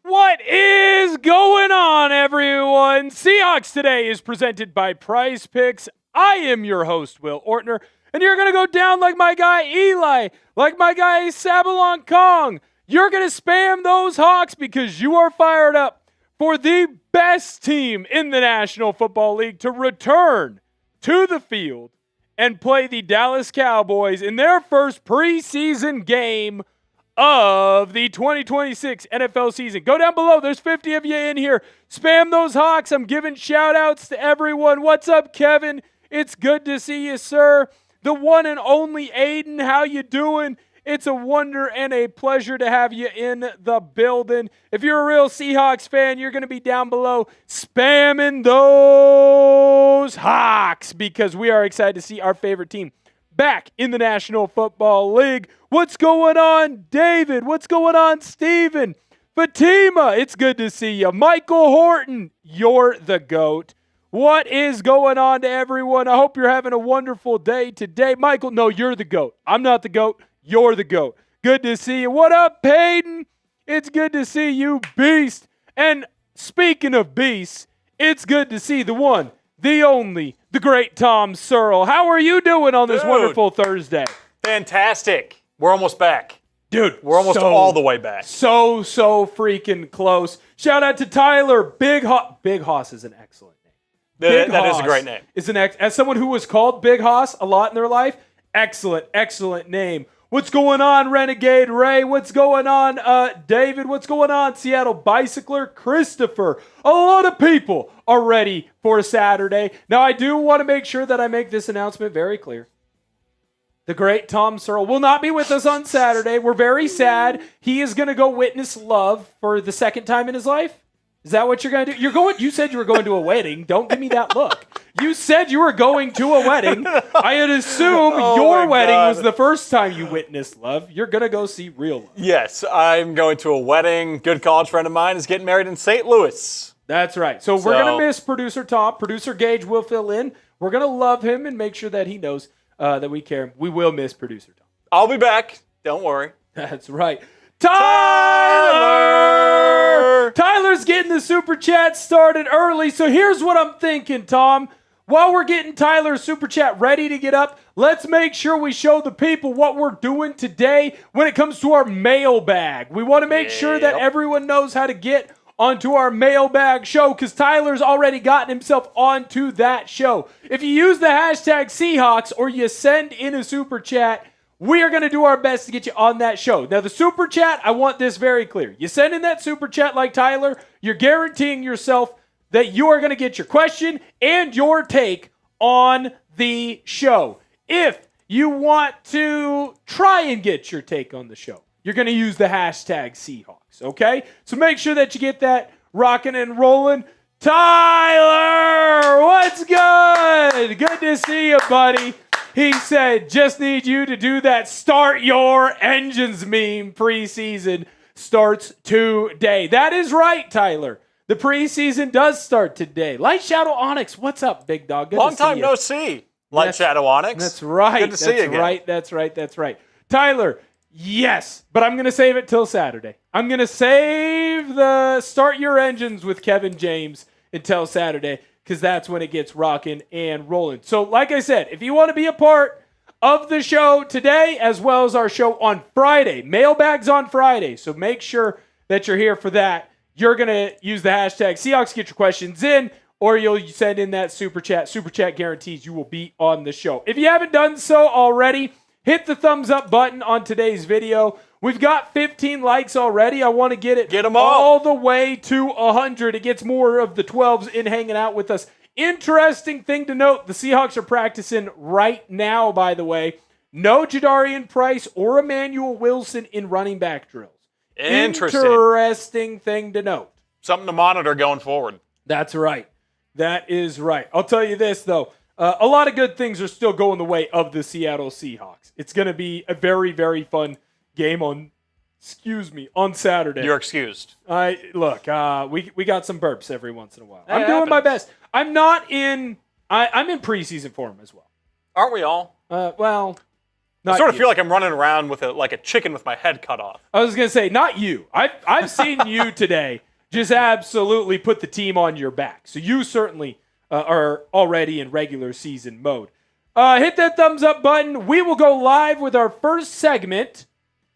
What is going on, everyone? Seahawks Today is presented by Prize Picks. I am your host, Will Ortner, and you're going to go down like my guy Eli, like my guy Sabalon Kong. You're going to spam those Hawks because you are fired up for the best team in the National Football League to return to the field and play the Dallas Cowboys in their first preseason game of the 2026 NFL season. Go down below. There's 50 of you in here. Spam those Hawks. I'm giving shout-outs to everyone. What's up, Kevin? It's good to see you, sir. The one and only Aiden, how you doing? It's a wonder and a pleasure to have you in the building. If you're a real Seahawks fan, you're going to be down below spamming those Hawks because we are excited to see our favorite team back in the National Football League. What's going on, David? What's going on, Steven? Fatima, it's good to see you. Michael Horton, you're the GOAT. What is going on to everyone? I hope you're having a wonderful day today. Michael, no, you're the GOAT. I'm not the GOAT. You're the GOAT. Good to see you. What up, Peyton? It's good to see you, Beast. And speaking of beasts, it's good to see the one, the only, the great Tom Searle. How are you doing on this wonderful Thursday? Fantastic. We're almost back. Dude, we're almost all the way back. So freaking close. Shout out to Tyler. Big Hoss is an excellent name. That is a great name. As someone who was called Big Hoss a lot in their life, excellent name. What's going on, Renegade Ray? What's going on, David? What's going on, Seattle Bicycler? Christopher. A lot of people are ready for Saturday. Now, I do want to make sure that I make this announcement very clear. The great Tom Searle will not be with us on Saturday. We're very sad. He is going to go witness love for the second time in his life. Is that what you're going to do? You said you were going to a wedding. Don't give me that look. You said you were going to a wedding. I had assumed your wedding was the first time you witnessed love. You're going to go see real love. Yes, I'm going to a wedding. Good college friend of mine is getting married in St. Louis. That's right. So we're going to miss Producer Tom. Producer Gage will fill in. We're going to love him and make sure that he knows that we care. We will miss Producer Tom. I'll be back. Don't worry. That's right. Tyler's getting the Super Chat started early, so here's what I'm thinking, Tom. While we're getting Tyler's Super Chat ready to get up, let's make sure we show the people what we're doing today when it comes to our mailbag. We want to make sure that everyone knows how to get onto our mailbag show because Tyler's already gotten himself onto that show. If you use the hashtag Seahawks or you send in a Super Chat, we are going to do our best to get you on that show. Now, the Super Chat, I want this very clear. You send in that Super Chat like Tyler, you're guaranteeing yourself that you are going to get your question and your take on the show. If you want to try and get your take on the show, you're going to use the hashtag Seahawks, okay? So make sure that you get that rocking and rolling. Tyler, what's good? Good to see you, buddy. He said, just need you to do that start your engines meme. Preseason starts today. That is right, Tyler. The preseason does start today. Light Shadow Onyx, what's up, big dog? Good Long to see time you. no see, Light Shadow Onyx. That's right. Good to see you again. That's right. Tyler, yes, but I'm going to save it till Saturday. I'm going to save the start your engines with Kevin James until Saturday, because that's when it gets rocking and rolling. So like I said, if you want to be a part of the show today, as well as our show on Friday, mailbags on Friday, so make sure that you're here for that. You're going to use the hashtag Seahawks, get your questions in, or you'll send in that Super Chat. Super Chat guarantees you will be on the show. If you haven't done so already, hit the thumbs up button on today's video. We've got 15 likes already. I want to get it all the way to 100. It gets more of the 12s in hanging out with us. Interesting thing to note, the Seahawks are practicing right now, by the way. No Jadarian Price or Emmanuel Wilson in running back drills. Interesting thing to note. Something to monitor going forward. That's right. That is right. I'll tell you this, though. A lot of good things are still going the way of the Seattle Seahawks. It's going to be a very, very fun game on Saturday. You're excused. Look, we got some burps every once in a while. I'm doing my best. I'm in preseason form as well. Aren't we all? Well, I sort of feel like I'm running around with like a chicken with my head cut off. I was going to say, not you. I've seen you today just absolutely put the team on your back. So you certainly are already in regular season mode. Hit that thumbs up button. We will go live with our first segment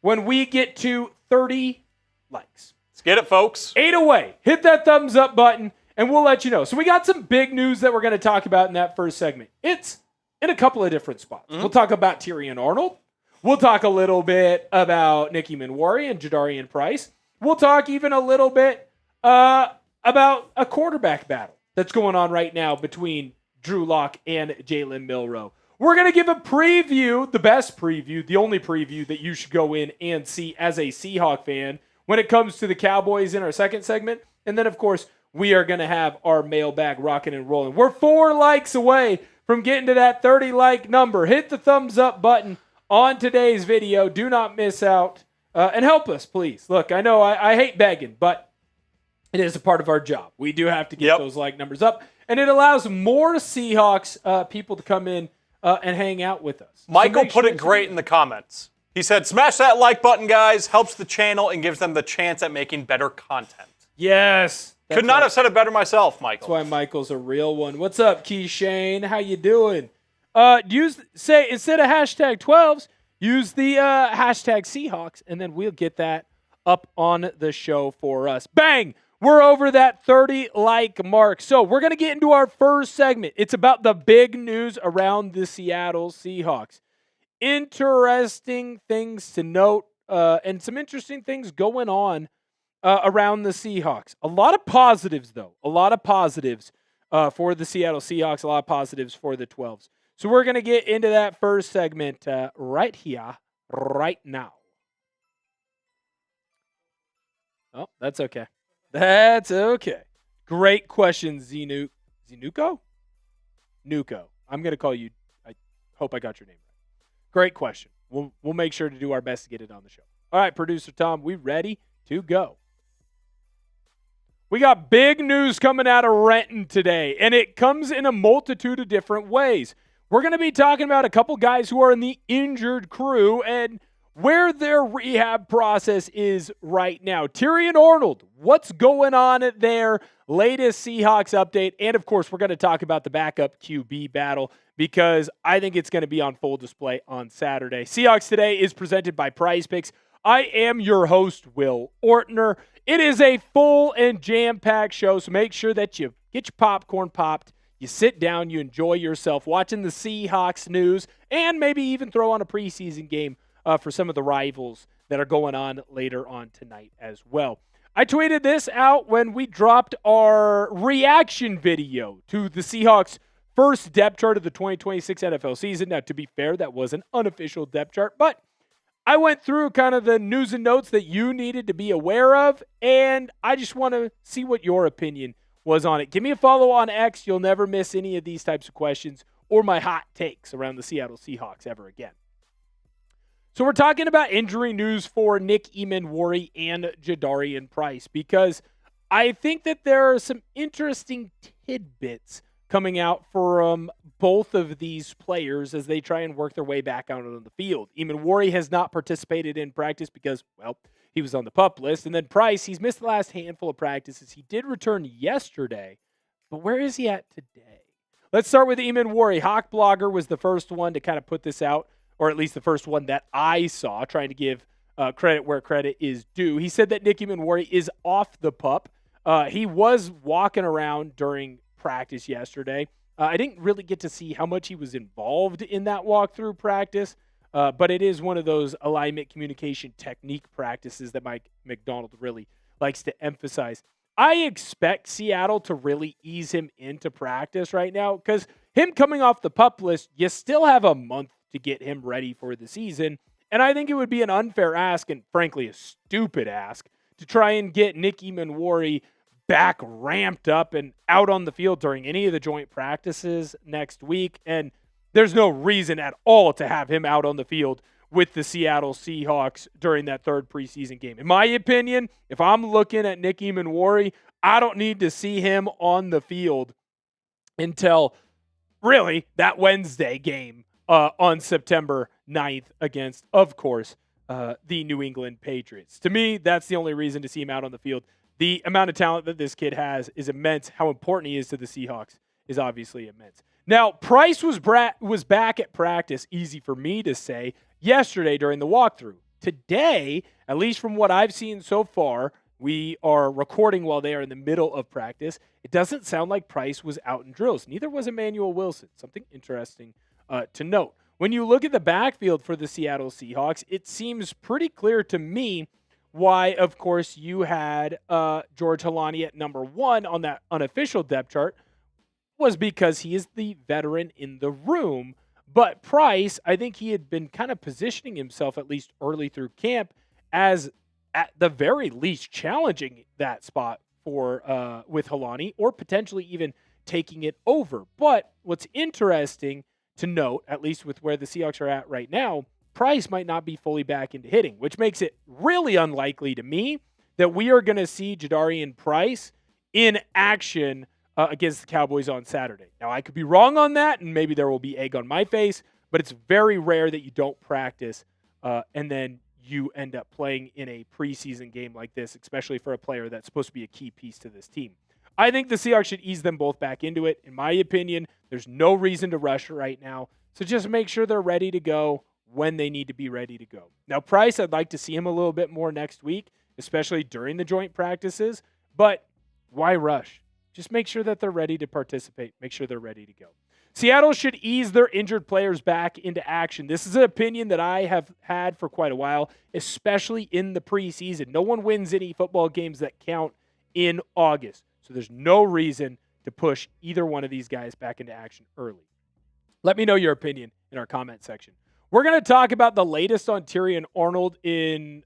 when we get to 30 likes. Let's get it, folks. 8 away. Hit that thumbs up button, and we'll let you know. So we got some big news that we're going to talk about in that first segment. It's in a couple of different spots. We'll talk about Tyrion Arnold. We'll talk a little bit about Nicky Emmanwori and Jadarian Price. We'll talk even a little bit about a quarterback battle that's going on right now between Drew Lock and Jalen Milroe. We're going to give a preview, the best preview, the only preview that you should go in and see as a Seahawk fan when it comes to the Cowboys in our second segment. And then, of course, we are going to have our mailbag rocking and rolling. We're 4 likes away from getting to that 30-like number. Hit the thumbs up button on today's video. Do not miss out. And help us, please. Look, I know I hate begging, but it is a part of our job. We do have to get those like numbers up. And it allows more Seahawks people to come in and hang out with us. Michael put it great in the comments. He said, smash that like button, guys. Helps the channel and gives them the chance at making better content. Yes. Could not have said it better myself, Michael. That's why Michael's a real one. What's up, Key Shane? How you doing? Say instead of hashtag 12s, use the hashtag Seahawks, and then we'll get that up on the show for us. Bang! We're over that 30-like mark. So we're going to get into our first segment. It's about the big news around the Seattle Seahawks. Interesting things to note and some interesting things going on around the Seahawks. A lot of positives, though. A lot of positives for the Seattle Seahawks. A lot of positives for the 12s. So we're going to get into that first segment right here, right now. Oh, that's okay. That's okay. Great question, Zenuko? Nuko. I'm going to call you. I hope I got your name right. Great question. We'll make sure to do our best to get it on the show. All right, Producer Tom, we ready to go? We got big news coming out of Renton today, and it comes in a multitude of different ways. We're going to be talking about a couple guys who are in the injured crew and where their rehab process is right now. Tyrion Arnold, what's going on there? Latest Seahawks update. And, of course, we're going to talk about the backup QB battle because I think it's going to be on full display on Saturday. Seahawks Today is presented by Prize Picks. I am your host, Will Ortner. It is a full and jam-packed show, so make sure that you get your popcorn popped, you sit down, you enjoy yourself watching the Seahawks news, and maybe even throw on a preseason game for some of the rivals that are going on later on tonight as well. I tweeted this out when we dropped our reaction video to the Seahawks' first depth chart of the 2026 NFL season. Now, to be fair, that was an unofficial depth chart, but I went through kind of the news and notes that you needed to be aware of, and I just want to see what your opinion was on it. Give me a follow on X. You'll never miss any of these types of questions or my hot takes around the Seattle Seahawks ever again. So we're talking about injury news for Nick Emmanwori and Jadarian Price because I think that there are some interesting tidbits coming out from both of these players as they try and work their way back out on the field. Emmanwori has not participated in practice because, well, he was on the PUP list. And then Price, he's missed the last handful of practices. He did return yesterday, but where is he at today? Let's start with Emmanwori. Hawk Blogger was the first one to kind of put this out, or at least the first one that I saw, trying to give credit where credit is due. He said that Nick Emmanwori is off the PUP. He was walking around during practice yesterday. I didn't really get to see how much he was involved in that walkthrough practice, but it is one of those alignment communication technique practices that Mike McDonald really likes to emphasize. I expect Seattle to really ease him into practice right now because him coming off the PUP list, you still have a month to get him ready for the season, and I think it would be an unfair ask and, frankly, a stupid ask to try and get Nick Emmanwori back ramped up and out on the field during any of the joint practices next week. And there's no reason at all to have him out on the field with the Seattle Seahawks during that third preseason game. In my opinion, if I'm looking at Nick Emmanwori, I don't need to see him on the field until really that Wednesday game on September 9th against, of course, the New England Patriots. To me, that's the only reason to see him out on the field. The amount of talent that this kid has is immense. How important he is to the Seahawks is obviously immense. Now, Price was back at practice, easy for me to say, yesterday during the walkthrough. Today, at least from what I've seen so far, we are recording while they are in the middle of practice. It doesn't sound like Price was out in drills. Neither was Emmanuel Wilson. Something interesting to note. When you look at the backfield for the Seattle Seahawks, it seems pretty clear to me why, of course, you had George Holani at number 1 on that unofficial depth chart was because he is the veteran in the room. But Price, I think he had been kind of positioning himself, at least early through camp, as at the very least challenging that spot for with Holani, or potentially even taking it over. But what's interesting to note, at least with where the Seahawks are at right now, Price might not be fully back into hitting, which makes it really unlikely to me that we are going to see Jadarian Price in action against the Cowboys on Saturday. Now, I could be wrong on that, and maybe there will be egg on my face, but it's very rare that you don't practice and then you end up playing in a preseason game like this, especially for a player that's supposed to be a key piece to this team. I think the Seahawks should ease them both back into it. In my opinion, there's no reason to rush right now, so just make sure they're ready to go when they need to be ready to go. Now, Price, I'd like to see him a little bit more next week, especially during the joint practices, but why rush? Just make sure that they're ready to participate. Make sure they're ready to go. Seattle should ease their injured players back into action. This is an opinion that I have had for quite a while, especially in the preseason. No one wins any football games that count in August, so there's no reason to push either one of these guys back into action early. Let me know your opinion in our comment section. We're going to talk about the latest on Terrion Arnold in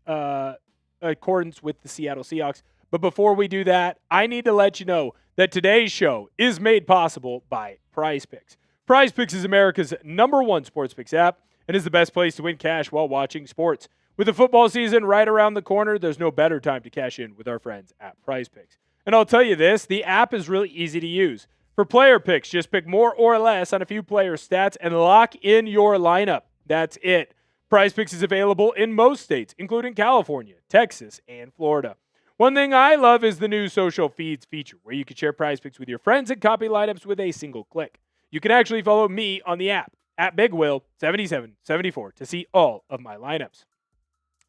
accordance with the Seattle Seahawks. But before we do that, I need to let you know that today's show is made possible by Prize Picks. Prize Picks is America's #1 sports picks app and is the best place to win cash while watching sports. With the football season right around the corner, there's no better time to cash in with our friends at Prize Picks. And I'll tell you this, the app is really easy to use. For player picks, just pick more or less on a few player stats and lock in your lineup. That's it. Prize Picks is available in most states, including California, Texas, and Florida. One thing I love is the new social feeds feature, where you can share Prize Picks with your friends and copy lineups with a single click. You can actually follow me on the app, at BigWill7774, to see all of my lineups.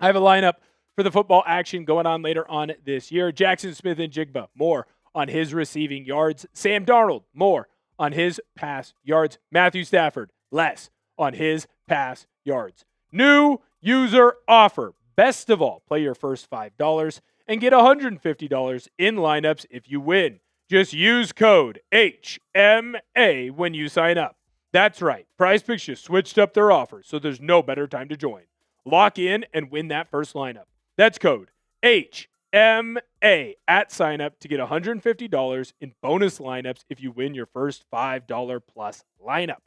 I have a lineup for the football action going on later on this year. Jackson Smith and Jigba, more on his receiving yards. Sam Darnold, more on his pass yards. Matthew Stafford, less on his pass yards. New user offer. Best of all, play your first $5 and get $150 in lineups if you win. Just use code HMA when you sign up. That's right. Prize Picks just switched up their offer, so there's no better time to join. Lock in and win that first lineup. That's code HMA at sign up to get $150 in bonus lineups if you win your first $5 plus lineup.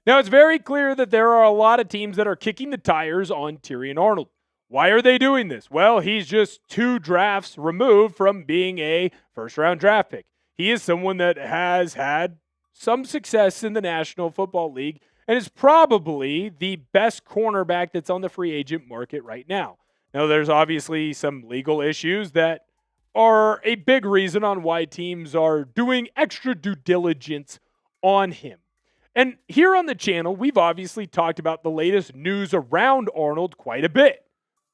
Now, it's very clear that there are a lot of teams that are kicking the tires on Terrion Arnold. Why are they doing this? Well, he's just 2 drafts removed from being a first-round draft pick. He is someone that has had some success in the National Football League and is probably the best cornerback that's on the free agent market right now. Now, there's obviously some legal issues that are a big reason on why teams are doing extra due diligence on him. And here on the channel, we've obviously talked about the latest news around Arnold quite a bit.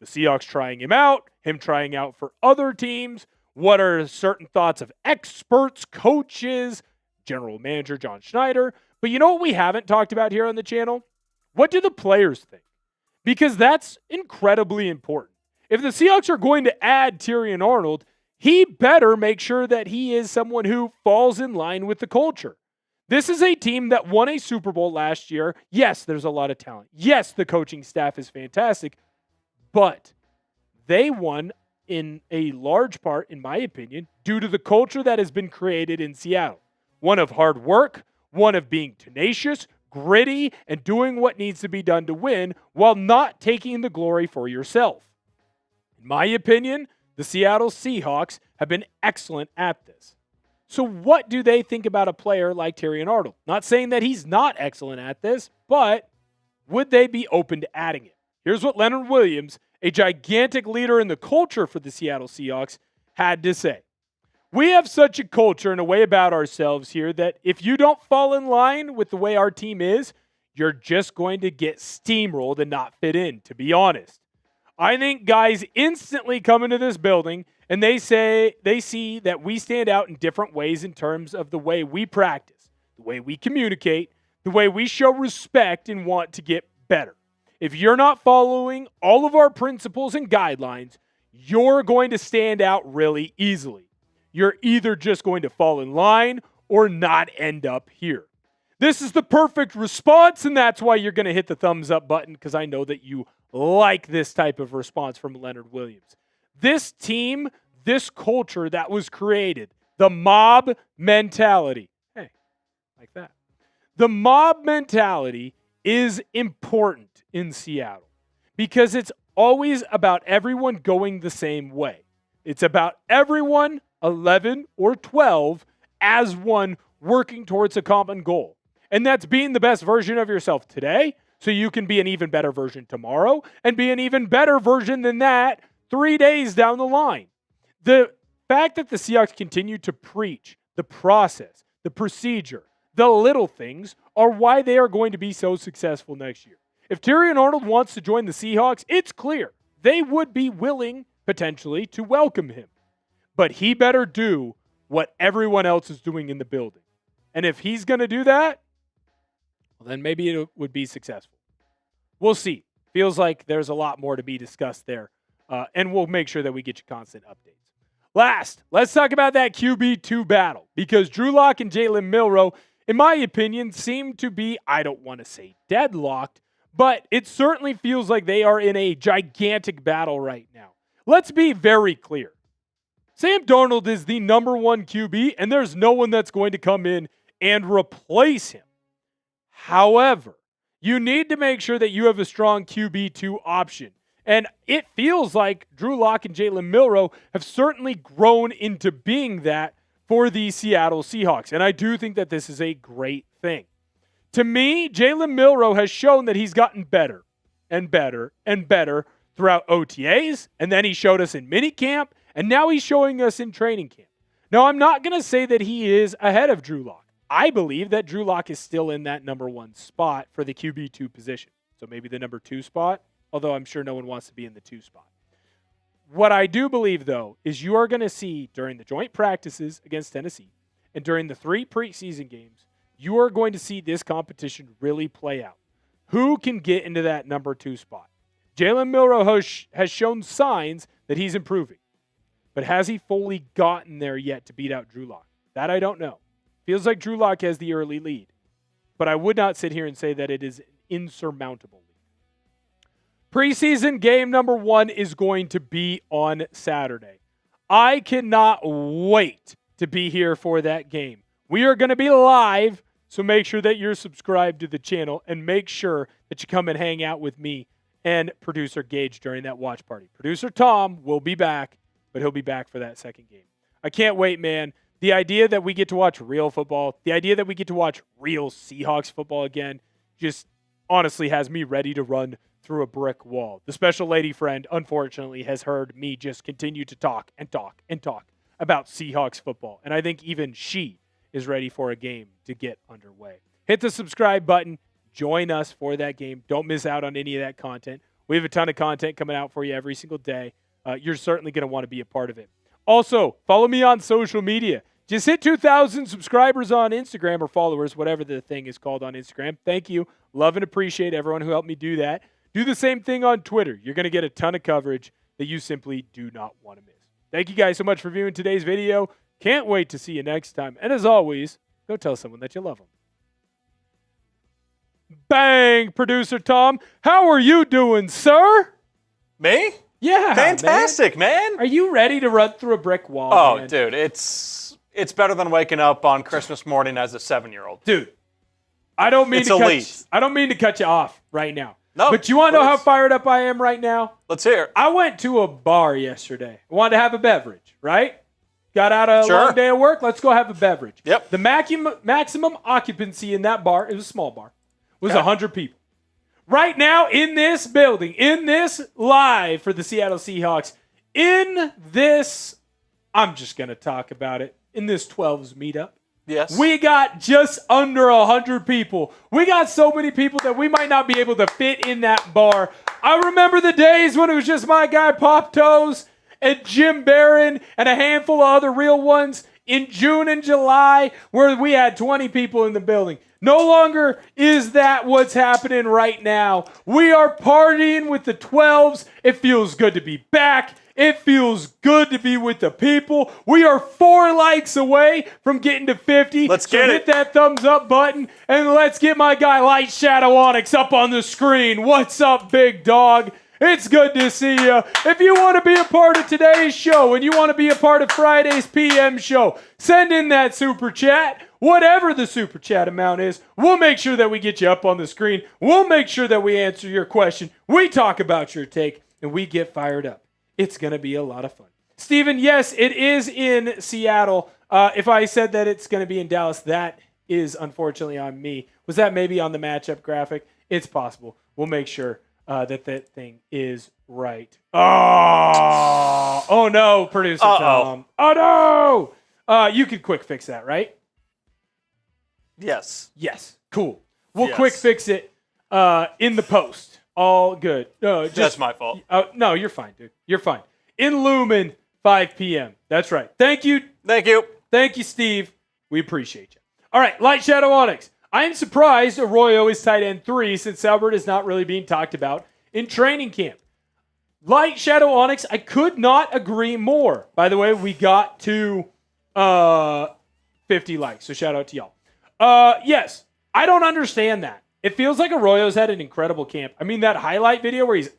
The Seahawks trying him trying out for other teams. What are certain thoughts of experts, coaches, general manager John Schneider? But you know what we haven't talked about here on the channel? What do the players think? Because that's incredibly important. If the Seahawks are going to add Terrion Arnold, he better make sure that he is someone who falls in line with the culture. This is a team that won a Super Bowl last year. Yes, there's a lot of talent. Yes, the coaching staff is fantastic. But they won in a large part, in my opinion, due to the culture that has been created in Seattle. One of hard work, one of being tenacious, gritty, and doing what needs to be done to win while not taking the glory for yourself. In my opinion, the Seattle Seahawks have been excellent at this. So what do they think about a player like Terrion Arnold? Not saying that he's not excellent at this, but would they be open to adding it? Here's what Leonard Williams, a gigantic leader in the culture for the Seattle Seahawks, had to say. We have such a culture and a way about ourselves here that if you don't fall in line with the way our team is, you're just going to get steamrolled and not fit in, to be honest. I think guys instantly come into this building and they see that we stand out in different ways in terms of the way we practice, the way we communicate, the way we show respect and want to get better. If you're not following all of our principles and guidelines, you're going to stand out really easily. You're either just going to fall in line or not end up here. This is the perfect response, and that's why you're going to hit the thumbs up button, because I know that you like this type of response from Leonard Williams. This team, this culture that was created, the mob mentality. Hey, like that. The mob mentality is important in Seattle because it's always about everyone going the same way. It's about everyone, 11 or 12, as one working towards a common goal. And that's being the best version of yourself today so you can be an even better version tomorrow and be an even better version than that 3 days down the line. The fact that the Seahawks continue to preach the process, the procedure, the little things are why they are going to be so successful next year. If Tyrion Arnold wants to join the Seahawks, it's clear they would be willing, potentially, to welcome him. But he better do what everyone else is doing in the building. And if he's going to do that, well, then maybe it would be successful. We'll see. Feels like there's a lot more to be discussed there. And we'll make sure that we get you constant updates. Last, let's talk about that QB2 battle. Because Drew Lock and Jalen Milroe, in my opinion, seem to be, I don't want to say deadlocked, but it certainly feels like they are in a gigantic battle right now. Let's be very clear. Sam Darnold is the number one QB, and there's no one that's going to come in and replace him. However, you need to make sure that you have a strong QB2 option. And it feels like Drew Lock and Jalen Milroe have certainly grown into being that for the Seattle Seahawks. And I do think that this is a great thing. To me, Jalen Milroe has shown that he's gotten better and better and better throughout OTAs, and then he showed us in minicamp, and now he's showing us in training camp. Now, I'm not going to say that he is ahead of Drew Lock. I believe that Drew Lock is still in that number one spot for the QB2 position. So maybe the number 2 spot, although I'm sure no one wants to be in the 2 spot. What I do believe, though, is you are going to see during the joint practices against Tennessee and during the 3 preseason games, you are going to see this competition really play out. Who can get into that number 2 spot? Jalen Milroe has shown signs that he's improving. But has he fully gotten there yet to beat out Drew Lock? That I don't know. Feels like Drew Lock has the early lead. But I would not sit here and say that it is an insurmountable lead. Preseason game number 1 is going to be on Saturday. I cannot wait to be here for that game. We are going to be live, so make sure that you're subscribed to the channel and make sure that you come and hang out with me and producer Gage during that watch party. Producer Tom will be back, but he'll be back for that second game. I can't wait, man. The idea that we get to watch real football, the idea that we get to watch real Seahawks football again, just honestly has me ready to run through a brick wall. The special lady friend, unfortunately, has heard me just continue to talk and talk and talk about Seahawks football. And I think even she is ready for a game to get underway. Hit the subscribe button. Join us for that game. Don't miss out on any of that content. We have a ton of content coming out for you every single day. You're certainly going to want to be a part of it. Also, follow me on social media. Just hit 2,000 subscribers on Instagram, or followers, whatever the thing is called on Instagram. Thank you. Love and appreciate everyone who helped me do that. Do the same thing on Twitter. You're going to get a ton of coverage that you simply do not want to miss. Thank you guys so much for viewing today's video. Can't wait to see you next time. And as always, go tell someone that you love them. Bang, Producer Tom. How are you doing, sir? Me? Yeah, fantastic, man. Are you ready to run through a brick wall? Oh, man? dude, it's better than waking up on Christmas morning as a 7-year-old. Dude, I don't mean to cut you off right now. No, but you want to know how fired up I am right now? Let's hear it. I went to a bar yesterday. I wanted to have a beverage, right? Got out a long day of work. Let's go have a beverage. Yep. The maximum occupancy in that bar, it was a small bar, was 100 people. Right now, in this building, in this live for the Seattle Seahawks, in this, I'm just going to talk about it, in this 12s meetup, yes, we got just under 100 people. We got so many people that we might not be able to fit in that bar. I remember the days when it was just my guy Pop Toes and Jim Barron and a handful of other real ones in June and July where we had 20 people in the building. No longer is that what's happening right now. We are partying with the 12s. It feels good to be back. It feels good to be with the people. We are 4 likes away from getting to 50. Let's get it. Hit that thumbs up button, and let's get my guy Light Shadow Onyx up on the screen. What's up, big dog? It's good to see you. If you want to be a part of today's show and you want to be a part of Friday's PM show, send in that super chat. Whatever the super chat amount is, we'll make sure that we get you up on the screen. We'll make sure that we answer your question. We talk about your take, and we get fired up. It's going to be a lot of fun. Steven, yes, it is in Seattle. If I said that it's going to be in Dallas, that is unfortunately on me. Was that maybe on the matchup graphic? It's possible. We'll make sure that thing is right. Oh no, producer Tom. Oh no! You could quick fix that, right? Yes. Yes. Cool. We'll quick fix it in the post. All good. That's my fault. No, you're fine, dude. You're fine. In Lumen, 5 p.m. That's right. Thank you. Thank you. Thank you, Steve. We appreciate you. All right, Light Shadow Onyx. I am surprised Arroyo is tight end 3 since Albert is not really being talked about in training camp. Light Shadow Onyx, I could not agree more. By the way, we got to 50 likes, so shout out to y'all. Yes, I don't understand that. It feels like Arroyo's had an incredible camp. I mean, that highlight video where he's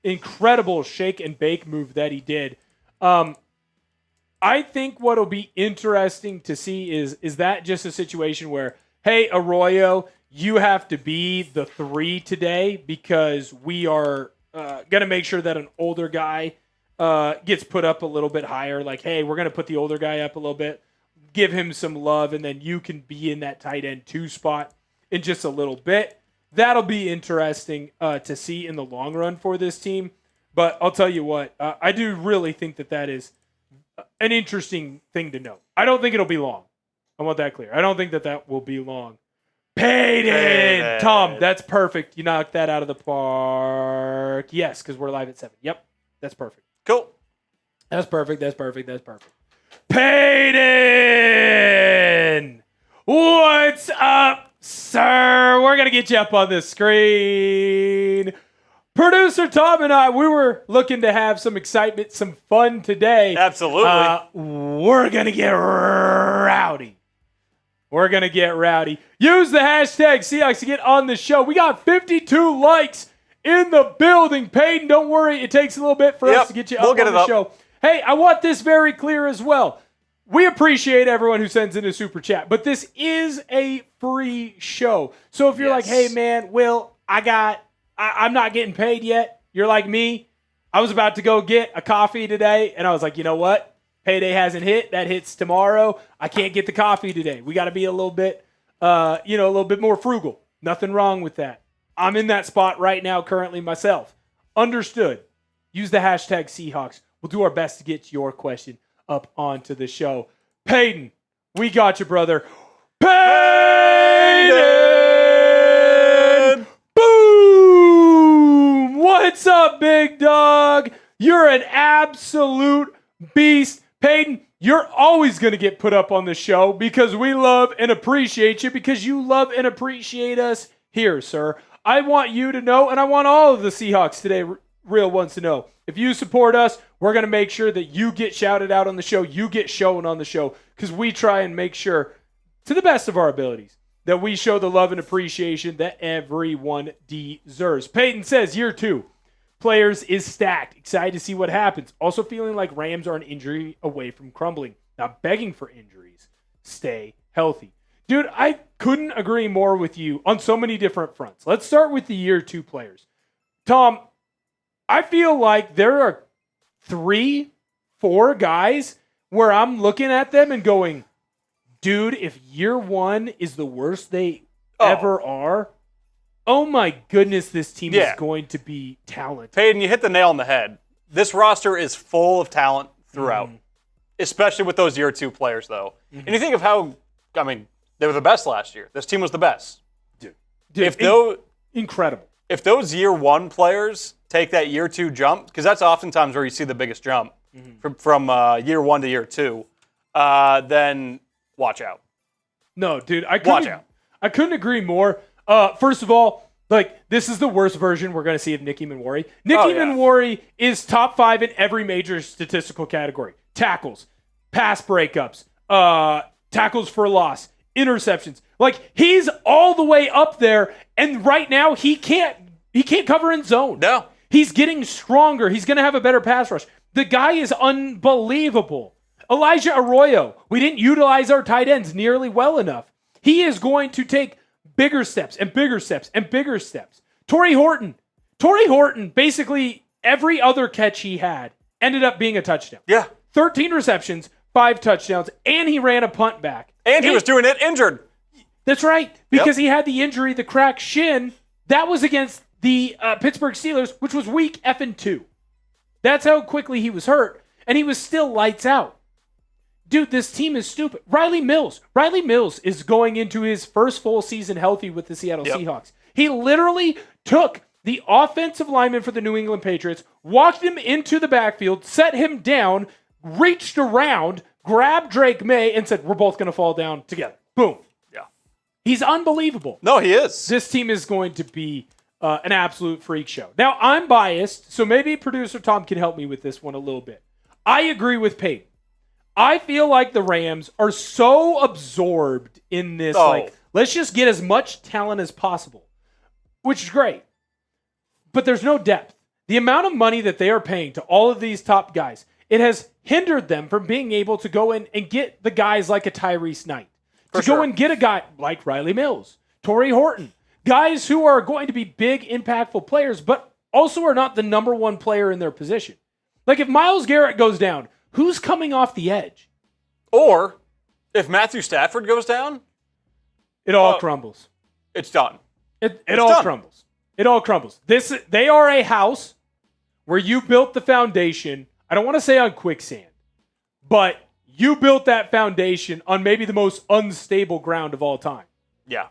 incredible shake and bake move that he did. I think what'll be interesting to see is that just a situation where, hey, Arroyo, you have to be the 3 today because we are going to make sure that an older guy gets put up a little bit higher. Like, hey, we're going to put the older guy up a little bit, give him some love, and then you can be in that tight end 2 spot in just a little bit. That'll be interesting to see in the long run for this team. But I'll tell you what, I do really think that is an interesting thing to know. I don't think it'll be long. I want that clear. I don't think that will be long. Payton! Tom, that's perfect. You knocked that out of the park. Yes, because we're live at 7. Yep, that's perfect. Cool. That's perfect. Payton! What's up, sir? We're going to get you up on the screen. Producer Tom and I, we were looking to have some excitement, some fun today. Absolutely. We're going to get rowdy. Use the hashtag Seahawks to get on the show. We got 52 likes in the building. Payton, don't worry. It takes a little bit for us to get you up on the show. Hey, I want this very clear as well. We appreciate everyone who sends in a super chat, but this is a free show. So if you're like, hey, man, Will, I'm not getting paid yet. You're like me. I was about to go get a coffee today, and I was like, you know what? Payday hasn't hit. That hits tomorrow. I can't get the coffee today. We got to be a little bit, a little bit more frugal. Nothing wrong with that. I'm in that spot right now currently myself. Understood. Use the hashtag Seahawks. We'll do our best to get your question up onto the show. Payton, we got you, brother. Payton! Boom! What's up, big dog? You're an absolute beast. Payton, you're always going to get put up on the show because we love and appreciate you because you love and appreciate us here, sir. I want you to know, and I want all of the Seahawks Today real ones to know, if you support us, we're going to make sure that you get shouted out on the show, you get shown on the show, because we try and make sure, to the best of our abilities, that we show the love and appreciation that everyone deserves. Payton says, year 2. Players is stacked. Excited to see what happens. Also feeling like Rams are an injury away from crumbling. Not begging for injuries. Stay healthy. Dude, I couldn't agree more with you on so many different fronts. Let's start with the year 2 players. Tom, I feel like there are 3, 4 guys where I'm looking at them and going, dude, if year 1 is the worst they ever are, oh my goodness, this team is going to be talented. Peyton, you hit the nail on the head. This roster is full of talent throughout, especially with those year 2 players, though. And you think of how, they were the best last year. This team was the best. Dude, incredible. If those year 1 players take that year 2 jump, because that's oftentimes where you see the biggest jump from year 1 to year 2, then watch out. No, dude, I couldn't agree more. First of all, this is the worst version we're going to see of Nicky Emmanwori. Emmanwori is top 5 in every major statistical category. Tackles, pass breakups, tackles for loss, interceptions. He's all the way up there, and right now he can't cover in zone. No. He's getting stronger. He's going to have a better pass rush. The guy is unbelievable. Elijah Arroyo, we didn't utilize our tight ends nearly well enough. He is going to take bigger steps and bigger steps and bigger steps. Torrey Horton, basically every other catch he had ended up being a touchdown. Yeah. 13 receptions, 5 touchdowns, and he ran a punt back. And he was doing it injured. That's right, because he had the injury, the cracked shin. That was against the Pittsburgh Steelers, which was week effing 2. That's how quickly he was hurt, and he was still lights out. Dude, this team is stupid. Riley Mills is going into his first full season healthy with the Seattle Seahawks. He literally took the offensive lineman for the New England Patriots, walked him into the backfield, set him down, reached around, grabbed Drake May, and said, we're both going to fall down together. Boom. Yeah. He's unbelievable. No, he is. This team is going to be an absolute freak show. Now, I'm biased, so maybe producer Tom can help me with this one a little bit. I agree with Peyton. I feel like the Rams are so absorbed in this, let's just get as much talent as possible, which is great. But there's no depth. The amount of money that they are paying to all of these top guys, it has hindered them from being able to go in and get the guys like a Tyrese Knight. Go and get a guy like Riley Mills, Torrey Horton, guys who are going to be big, impactful players, but also are not the number 1 player in their position. If Myles Garrett goes down, who's coming off the edge? Or if Matthew Stafford goes down, it all crumbles. It's done. It all crumbles. It all crumbles. They are a house where you built the foundation. I don't want to say on quicksand, but you built that foundation on maybe the most unstable ground of all time. Yeah.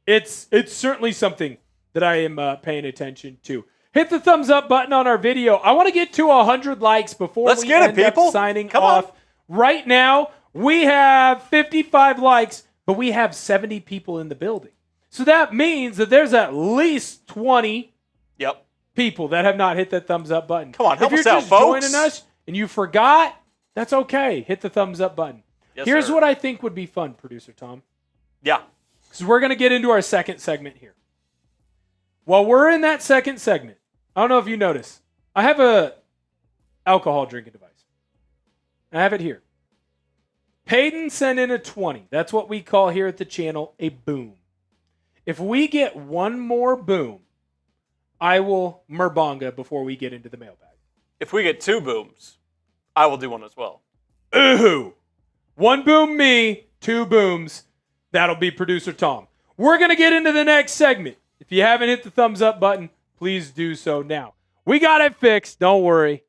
It's certainly something that I am paying attention to. Hit the thumbs up button on our video. I want to get to 100 likes before we end up signing off. Right now, we have 55 likes, but we have 70 people in the building. So that means that there's at least 20 people that have not hit that thumbs up button. Come on, help us out, folks. If you're just joining us and you forgot, that's okay. Hit the thumbs up button. Here's what I think would be fun, producer Tom. Yeah. So we're going to get into our second segment here. While we're in that second segment, I don't know if you notice, I have a alcohol drinking device. I have it here. Peyton sent in a 20. That's what we call here at the channel a boom. If we get one more boom, I will merbonga before we get into the mailbag. If we get 2 booms, I will do one as well. Ooh. 1 boom me, 2 booms. That'll be producer Tom. We're going to get into the next segment. If you haven't hit the thumbs up button, please do so now. We got it fixed. Don't worry.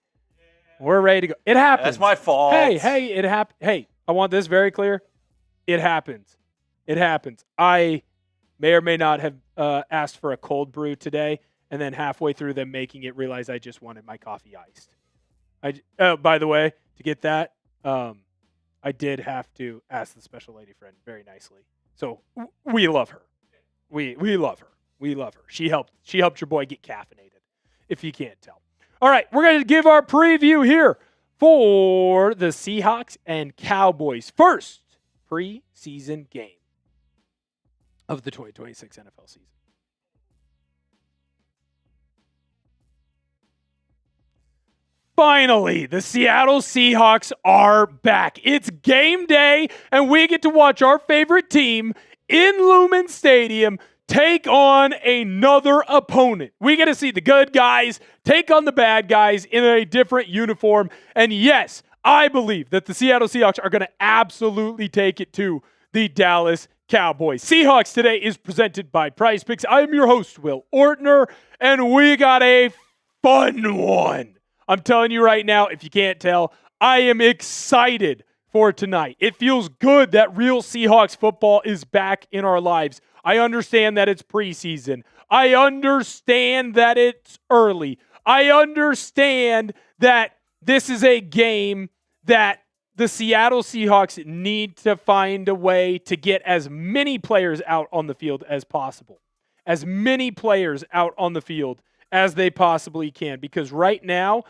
We're ready to go. It happens. That's my fault. Hey, it happened. Hey, I want this very clear. It happens. It happens. I may or may not have asked for a cold brew today, and then halfway through them making it, realized I just wanted my coffee iced. By the way, to get that, I did have to ask the special lady friend very nicely. So we love her. We love her. We love her. She helped your boy get caffeinated, if you can't tell. All right, we're going to give our preview here for the Seahawks and Cowboys' first preseason game of the 2026 NFL season. Finally, the Seattle Seahawks are back. It's game day, and we get to watch our favorite team in Lumen Stadium take on another opponent. We get to see the good guys take on the bad guys in a different uniform. And yes, I believe that the Seattle Seahawks are going to absolutely take it to the Dallas Cowboys. Seahawks Today is presented by Price Picks. I am your host, Will Ortner, and we got a fun one. I'm telling you right now, if you can't tell, I am excited for tonight. It feels good that real Seahawks football is back in our lives. I understand that it's preseason. I understand that it's early. I understand that this is a game that the Seattle Seahawks need to find a way to get as many players out on the field as possible. As many players out on the field as they possibly can. Because right now,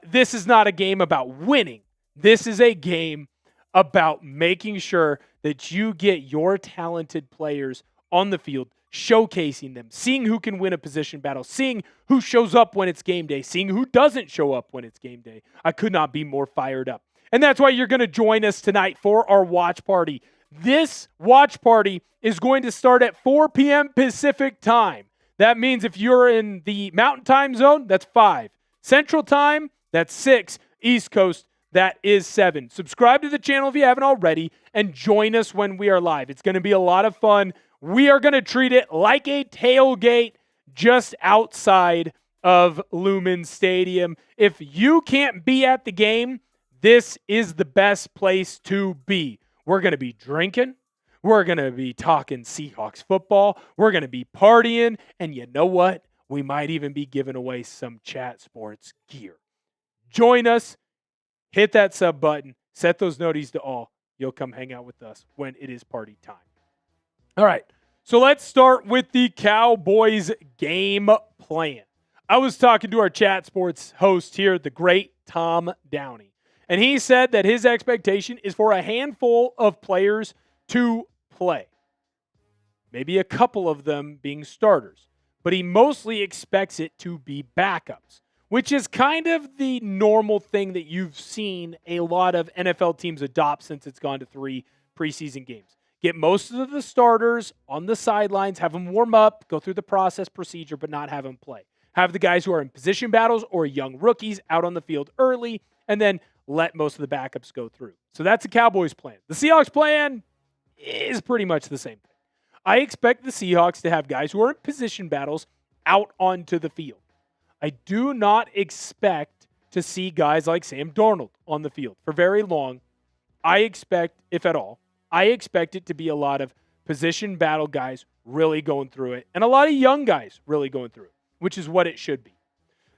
this is not a game about winning. This is a game about making sure that you get your talented players on the field, showcasing them, seeing who can win a position battle, seeing who shows up when it's game day, seeing who doesn't show up when it's game day. I could not be more fired up. And that's why you're going to join us tonight for our watch party. This watch party is going to start at 4 p.m. Pacific time. That means if you're in the Mountain Time Zone, that's 5. Central Time, that's 6. East Coast, that is 7. Subscribe to the channel if you haven't already and join us when we are live. It's going to be a lot of fun. We are going to treat it like a tailgate just outside of Lumen Stadium. If you can't be at the game, this is the best place to be. We're going to be drinking. We're going to be talking Seahawks football. We're going to be partying. And you know what? We might even be giving away some Chat Sports gear. Join us. Hit that sub button. Set those noties to all. You'll come hang out with us when it is party time. All right. So let's start with the Cowboys game plan. I was talking to our Chat Sports host here, the great Tom Downey. And he said that his expectation is for a handful of players to play. Maybe a couple of them being starters. But he mostly expects it to be backups, which is kind of the normal thing that you've seen a lot of NFL teams adopt since it's gone to 3 preseason games. Get most of the starters on the sidelines, have them warm up, go through the process procedure, but not have them play. Have the guys who are in position battles or young rookies out on the field early, and then let most of the backups go through. So that's the Cowboys plan. The Seahawks plan is pretty much the same thing. I expect the Seahawks to have guys who are in position battles out onto the field. I do not expect to see guys like Sam Darnold on the field for very long. I expect, if at all, I expect it to be a lot of position battle guys really going through it and a lot of young guys really going through it, which is what it should be.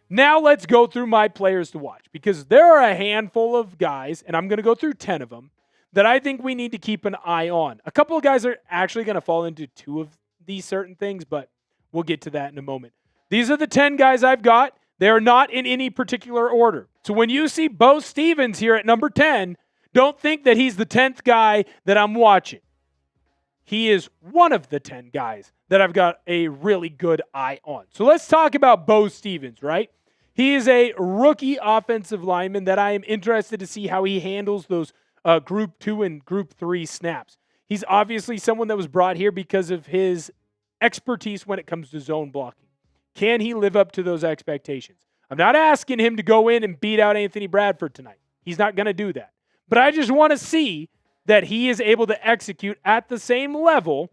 Now let's go through my players to watch because there are a handful of guys, and I'm going to go through 10 of them, that I think we need to keep an eye on. A couple of guys are actually going to fall into 2 of these certain things, but we'll get to that in a moment. These are the 10 guys I've got. They are not in any particular order. So when you see Beau Stephens here at number 10, don't think that he's the 10th guy that I'm watching. He is one of the 10 guys that I've got a really good eye on. So let's talk about Beau Stephens, right? He is a rookie offensive lineman that I am interested to see how he handles those Group 2 and Group 3 snaps. He's obviously someone that was brought here because of his expertise when it comes to zone blocking. Can he live up to those expectations? I'm not asking him to go in and beat out Anthony Bradford tonight. He's not going to do that. But I just want to see that he is able to execute at the same level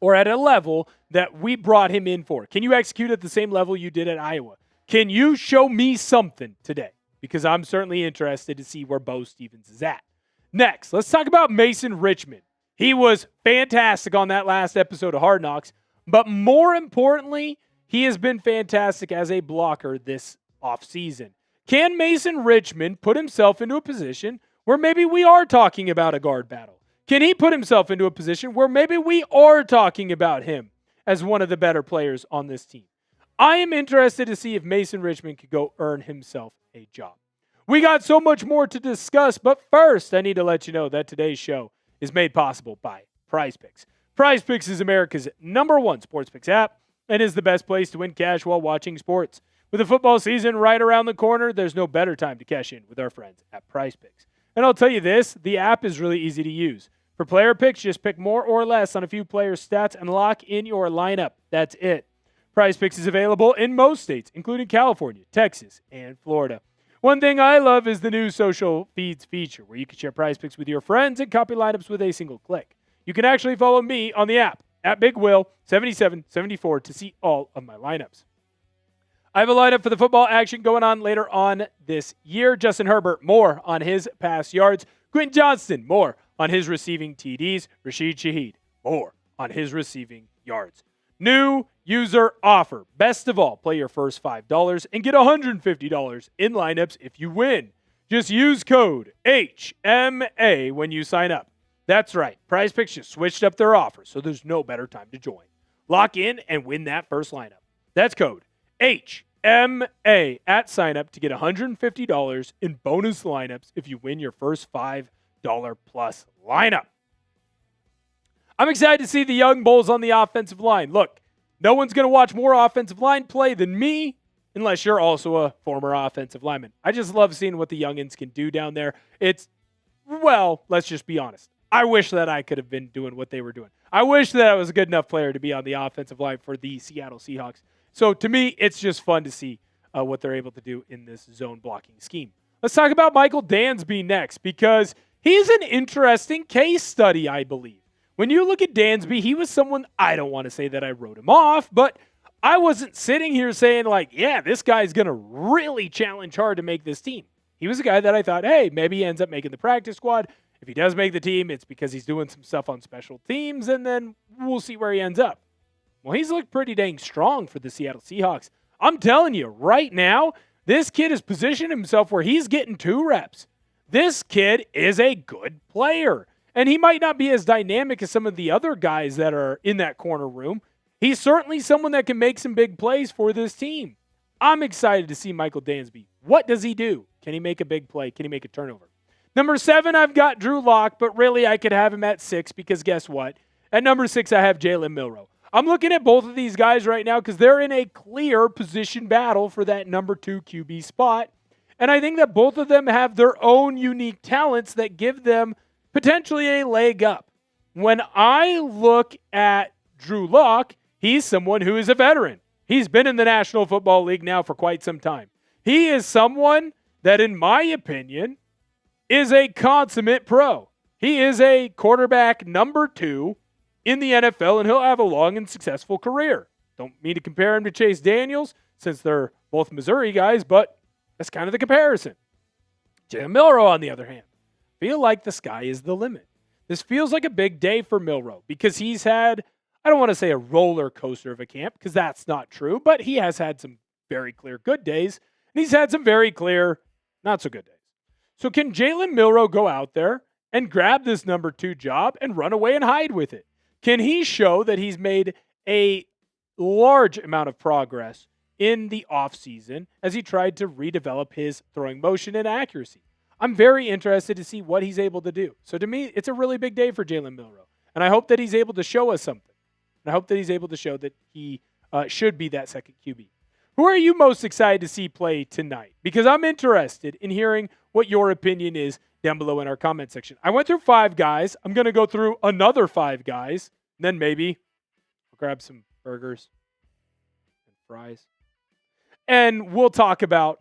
or at a level that we brought him in for. Can you execute at the same level you did at Iowa? Can you show me something today? Because I'm certainly interested to see where Beau Stephens is at. Next, let's talk about Mason Richman. He was fantastic on that last episode of Hard Knocks, but more importantly, he has been fantastic as a blocker this offseason. Can Mason Richman put himself into a position where maybe we are talking about a guard battle? Can he put himself into a position where maybe we are talking about him as one of the better players on this team? I am interested to see if Mason Richman could go earn himself a job. We got so much more to discuss, but first, I need to let you know that today's show is made possible by Prize Picks. Prize Picks is America's #1 sports picks app and is the best place to win cash while watching sports. With the football season right around the corner, there's no better time to cash in with our friends at Prize Picks. And I'll tell you this, the app is really easy to use. For player picks, just pick more or less on a few players' stats and lock in your lineup. That's it. Prize Picks is available in most states, including California, Texas, and Florida. One thing I love is the new social feeds feature, where you can share Prize Picks with your friends and copy lineups with a single click. You can actually follow me on the app at BigWill7774 to see all of my lineups. I have a lineup for the football action going on later on this year. Justin Herbert, more on his pass yards. Quentin Johnston, more on his receiving TDs. Rashid Shaheed, more on his receiving yards. New user offer. Best of all, play your first $5 and get $150 in lineups if you win. Just use code HMA when you sign up. That's right. PrizePicks just switched up their offer, so there's no better time to join. Lock in and win that first lineup. That's code HMA at sign up to get $150 in bonus lineups if you win your first $5 plus lineup. I'm excited to see the young bulls on the offensive line. Look, no one's going to watch more offensive line play than me unless you're also a former offensive lineman. I just love seeing what the youngins can do down there. Let's just be honest. I wish that I could have been doing what they were doing. I wish that I was a good enough player to be on the offensive line for the Seattle Seahawks. So to me, it's just fun to see what they're able to do in this zone blocking scheme. Let's talk about Michael Dansby next, because he's an interesting case study, I believe. When you look at Dansby, he was someone, I don't want to say that I wrote him off, but I wasn't sitting here saying like, yeah, this guy's going to really challenge hard to make this team. He was a guy that I thought, hey, maybe he ends up making the practice squad. If he does make the team, it's because he's doing some stuff on special teams, and then we'll see where he ends up. Well, he's looked pretty dang strong for the Seattle Seahawks. I'm telling you, right now, this kid has positioned himself where he's getting 2 reps. This kid is a good player. And he might not be as dynamic as some of the other guys that are in that corner room. He's certainly someone that can make some big plays for this team. I'm excited to see Michael Dansby. What does he do? Can he make a big play? Can he make a turnover? Number 7, I've got Drew Lock, but really I could have him at 6 because guess what? At number 6, I have Jalen Milroe. I'm looking at both of these guys right now because they're in a clear position battle for that number 2 QB spot. And I think that both of them have their own unique talents that give them potentially a leg up. When I look at Drew Lock, he's someone who is a veteran. He's been in the National Football League now for quite some time. He is someone that, in my opinion, is a consummate pro. He is a quarterback number 2 in the NFL, and he'll have a long and successful career. Don't mean to compare him to Chase Daniels, since they're both Missouri guys, but that's kind of the comparison. Jalen Milroe, on the other hand, feel like the sky is the limit. This feels like a big day for Milroe because he's had, I don't want to say a roller coaster of a camp because that's not true, but he has had some very clear good days, and he's had some very clear not so good days. So can Jalen Milroe go out there and grab this number 2 job and run away and hide with it? Can he show that he's made a large amount of progress in the offseason as he tried to redevelop his throwing motion and accuracy? I'm very interested to see what he's able to do. So to me, it's a really big day for Jalen Milroe. And I hope that he's able to show us something. And I hope that he's able to show that he should be that second QB. Who are you most excited to see play tonight? Because I'm interested in hearing what your opinion is down below in our comment section. I went through 5 guys. I'm going to go through another 5 guys. And then maybe I'll grab some burgers and fries. And we'll talk about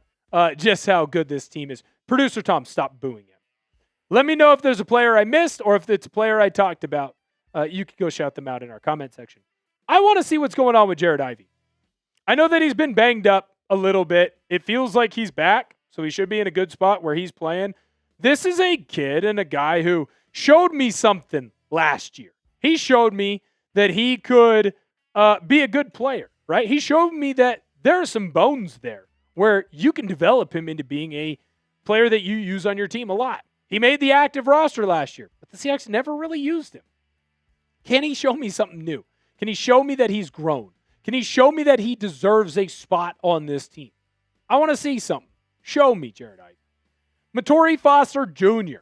just how good this team is. Producer Tom, stop booing him. Let me know if there's a player I missed or if it's a player I talked about. You can go shout them out in our comment section. I want to see what's going on with Jared Ivey. I know that he's been banged up a little bit. It feels like he's back, so he should be in a good spot where he's playing. This is a kid and a guy who showed me something last year. He showed me that he could be a good player, right? He showed me that there are some bones there where you can develop him into being a player that you use on your team a lot. He made the active roster last year, but the Seahawks never really used him. Can he show me something new? Can he show me that he's grown? Can he show me that he deserves a spot on this team? I want to see something. Show me, Jared Ivey. Montorie Foster Jr.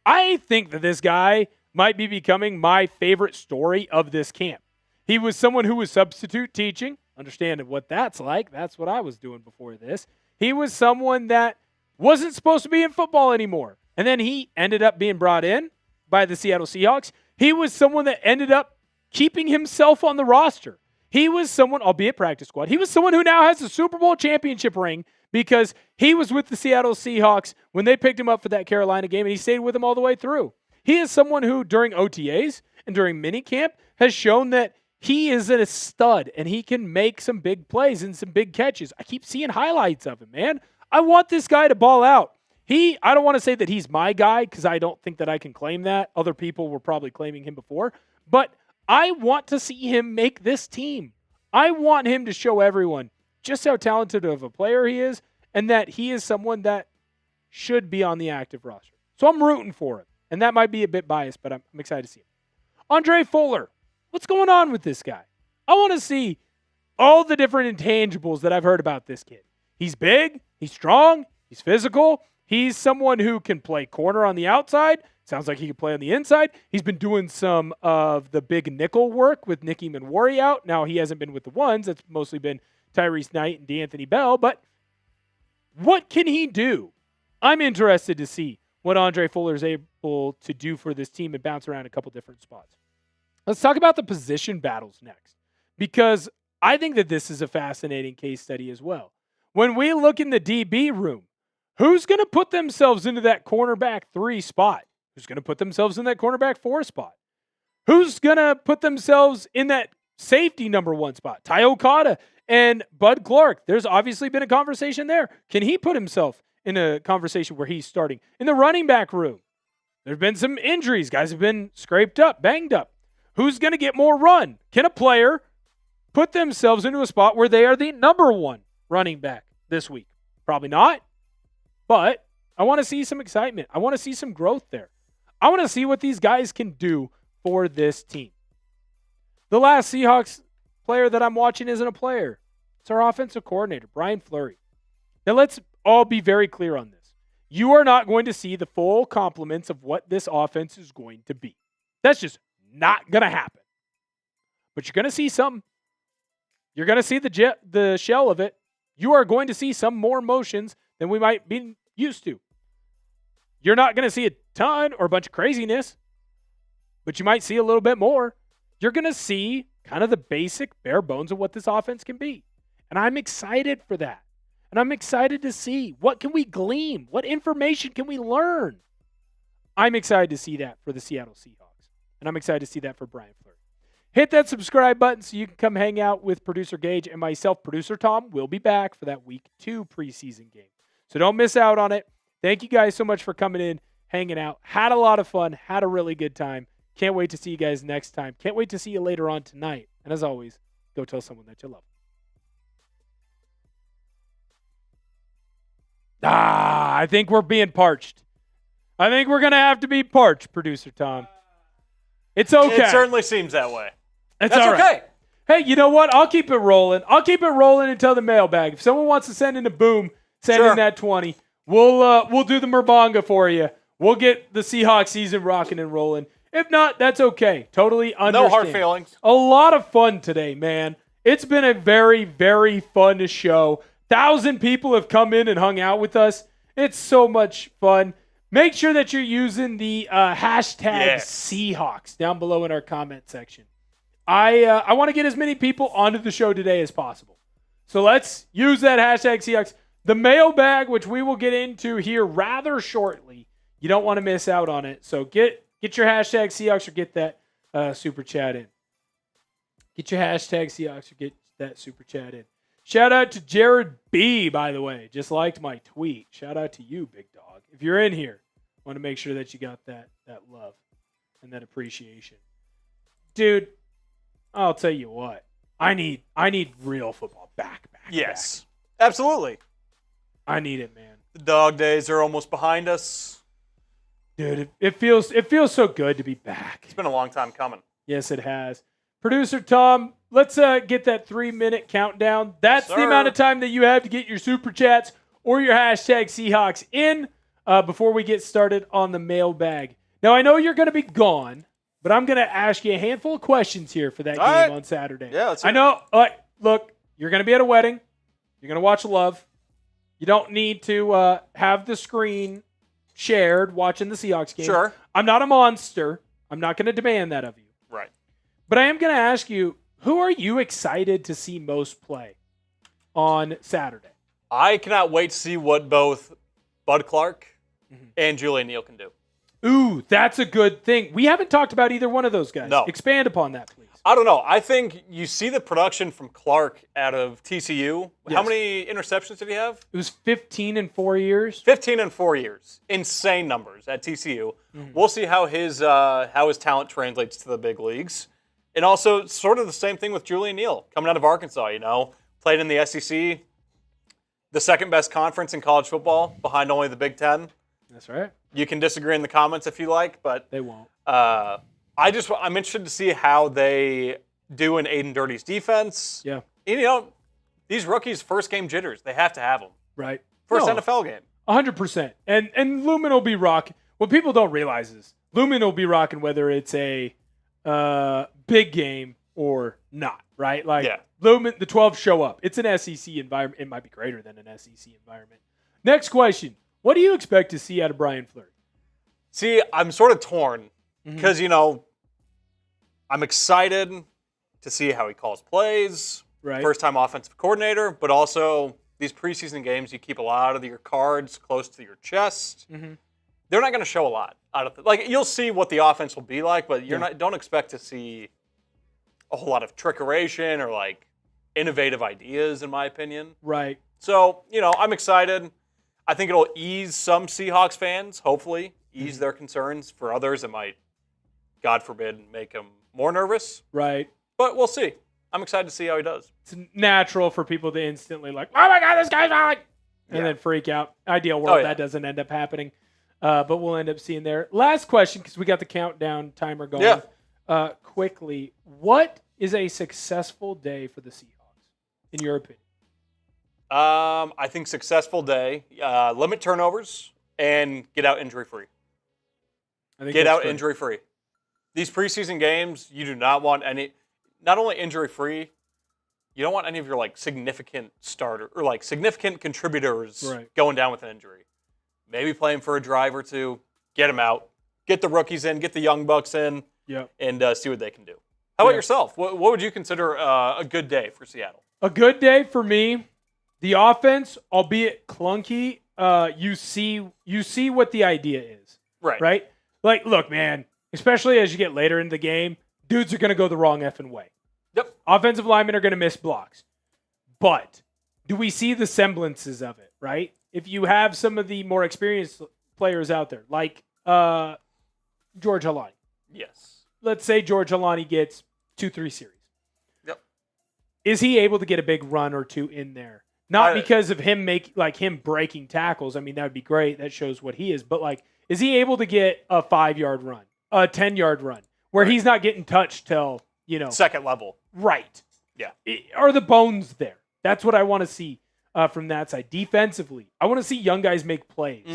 I think that this guy might be becoming my favorite story of this camp. He was someone who was substitute teaching. Understand what that's like. That's what I was doing before this. He was someone that wasn't supposed to be in football anymore. And then he ended up being brought in by the Seattle Seahawks. He was someone that ended up keeping himself on the roster. He was someone, albeit practice squad, he was someone who now has a Super Bowl championship ring because he was with the Seattle Seahawks when they picked him up for that Carolina game, and he stayed with them all the way through. He is someone who, during OTAs and during minicamp, has shown that he is a stud and he can make some big plays and some big catches. I keep seeing highlights of him, man. I want this guy to ball out. I don't want to say that he's my guy because I don't think that I can claim that. Other people were probably claiming him before. But I want to see him make this team. I want him to show everyone just how talented of a player he is and that he is someone that should be on the active roster. So I'm rooting for him. And that might be a bit biased, but I'm excited to see him. Andre Fuller. What's going on with this guy? I want to see all the different intangibles that I've heard about this kid. He's big. He's strong. He's physical. He's someone who can play corner on the outside. Sounds like he can play on the inside. He's been doing some of the big nickel work with Nicky Emmanwori out. Now, he hasn't been with the ones. It's mostly been Tyrese Knight and D'Anthony Bell. But what can he do? I'm interested to see what Andre Fuller is able to do for this team and bounce around a couple different spots. Let's talk about the position battles next, because I think that this is a fascinating case study as well. When we look in the DB room, who's going to put themselves into that cornerback 3 spot? Who's going to put themselves in that cornerback 4 spot? Who's going to put themselves in that safety number 1 spot? Ty Okada and Bud Clark. There's obviously been a conversation there. Can he put himself in a conversation where he's starting? In the running back room, there's been some injuries. Guys have been scraped up, banged up. Who's going to get more run? Can a player put themselves into a spot where they are the number 1 running back this week? Probably not. But I want to see some excitement. I want to see some growth there. I want to see what these guys can do for this team. The last Seahawks player that I'm watching isn't a player. It's our offensive coordinator, Brian Fleury. Now let's all be very clear on this. You are not going to see the full complements of what this offense is going to be. That's just not going to happen. But you're going to see some. You're going to see the shell of it. You are going to see some more motions than we might be used to. You're not going to see a ton or a bunch of craziness, but you might see a little bit more. You're going to see kind of the basic bare bones of what this offense can be. And I'm excited for that. And I'm excited to see what can we glean? What information can we learn? I'm excited to see that for the Seattle Seahawks. And I'm excited to see that for Brian Fleury. Hit that subscribe button so you can come hang out with Producer Gage and myself. Producer Tom will be back for that Week 2 preseason game. So don't miss out on it. Thank you guys so much for coming in, hanging out. Had a lot of fun. Had a really good time. Can't wait to see you guys next time. Can't wait to see you later on tonight. And as always, go tell someone that you love them. I think we're being parched. I think we're going to have to be parched, Producer Tom. It's okay. It certainly seems that way. That's all right. Okay. Hey, you know what? I'll keep it rolling. I'll keep it rolling until the mailbag. If someone wants to send in a boom, send in that 20. We'll do the Merbonga for you. We'll get the Seahawks season rocking and rolling. If not, that's okay. Totally understand. No hard feelings. A lot of fun today, man. It's been a very, very fun show. 1,000 people have come in and hung out with us. It's so much fun. Make sure that you're using the hashtag Seahawks down below in our comment section. I want to get as many people onto the show today as possible. So let's use that hashtag Seahawks. The mailbag, which we will get into here rather shortly. You don't want to miss out on it. So get your hashtag Seahawks or get that super chat in. Get your hashtag Seahawks or get that super chat in. Shout out to Jared B, by the way. Just liked my tweet. Shout out to you, big dog. If you're in here, I want to make sure that you got that love and that appreciation. Dude, I'll tell you what. I need real football back. Yes. Absolutely. I need it, man. The dog days are almost behind us. Dude, it feels so good to be back. It's been a long time coming. Yes, it has. Producer Tom, let's get that 3-minute countdown. That's the amount of time that you have to get your super chats or your hashtag Seahawks in before we get started on the mailbag. Now, I know you're going to be gone, but I'm going to ask you a handful of questions here for that game on Saturday. Yeah, let's I know. Look, you're going to be at a wedding. You're going to watch Love. You don't need to have the screen shared watching the Seahawks game. Sure. I'm not a monster. I'm not going to demand that of you. Right. But I am going to ask you, who are you excited to see most play on Saturday? I cannot wait to see what both Bud Clark and Julian Neal can do. Ooh, that's a good thing. We haven't talked about either one of those guys. No. Expand upon that, please. I don't know. I think you see the production from Clark out of TCU. Yes. How many interceptions did he have? It was 15 in 4 years. 15 in 4 years. Insane numbers at TCU. We'll see how his talent translates to the big leagues. And also sort of the same thing with Julian Neal coming out of Arkansas, Played in the SEC, the second best conference in college football behind only the Big Ten. That's right. You can disagree in the comments if you like, but they won't. I'm interested to see how they do in Aiden Dirty's defense. Yeah. And, these rookies, first game jitters, they have to have them. Right. First NFL game. 100%. And Lumen will be rocking. What people don't realize is Lumen will be rocking whether it's a big game or not, right? Lumen, the 12 show up. It's an SEC environment. It might be greater than an SEC environment. Next question. What do you expect to see out of Brian Fleury? See, I'm sort of torn because, I'm excited to see how he calls plays. Right. First-time offensive coordinator, but also these preseason games, you keep a lot of your cards close to your chest. They're not going to show a lot out of it. You'll see what the offense will be like, but don't expect to see a whole lot of trickeration or innovative ideas, in my opinion. Right. So, I'm excited. I think it'll ease some Seahawks fans, hopefully, ease their concerns. For others, it might, God forbid, make them more nervous. Right. But we'll see. I'm excited to see how he does. It's natural for people to instantly oh my God, this guy's wrong, and then freak out. Ideal world, that doesn't end up happening. But we'll end up seeing there. Last question, because we got the countdown timer going. Yeah. Quickly, what is a successful day for the Seahawks, in your opinion? I think successful day, limit turnovers, and get out injury-free. Get out injury-free. These preseason games, you do not want any, not only injury-free, you don't want any of your significant starter or significant contributors going down with an injury. Maybe playing for a drive or two, get them out, get the rookies in, get the young bucks in, and see what they can do. How about yourself? What would you consider a good day for Seattle? A good day for me, the offense, albeit clunky, you see what the idea is. Right? Look, man, especially as you get later in the game, dudes are going to go the wrong effing way. Yep. Offensive linemen are going to miss blocks. But do we see the semblances of it, right? If you have some of the more experienced players out there, like George Halani. Yes. Let's say George Halani gets 2-3 series. Yep. Is he able to get a big run or two in there? Not because of him him breaking tackles. I mean, that would be great. That shows what he is. But is he able to get a 5-yard run, a 10-yard run, where he's not getting touched till second level? Right. Yeah. Are the bones there? That's what I want to see from that side. Defensively, I want to see young guys make plays.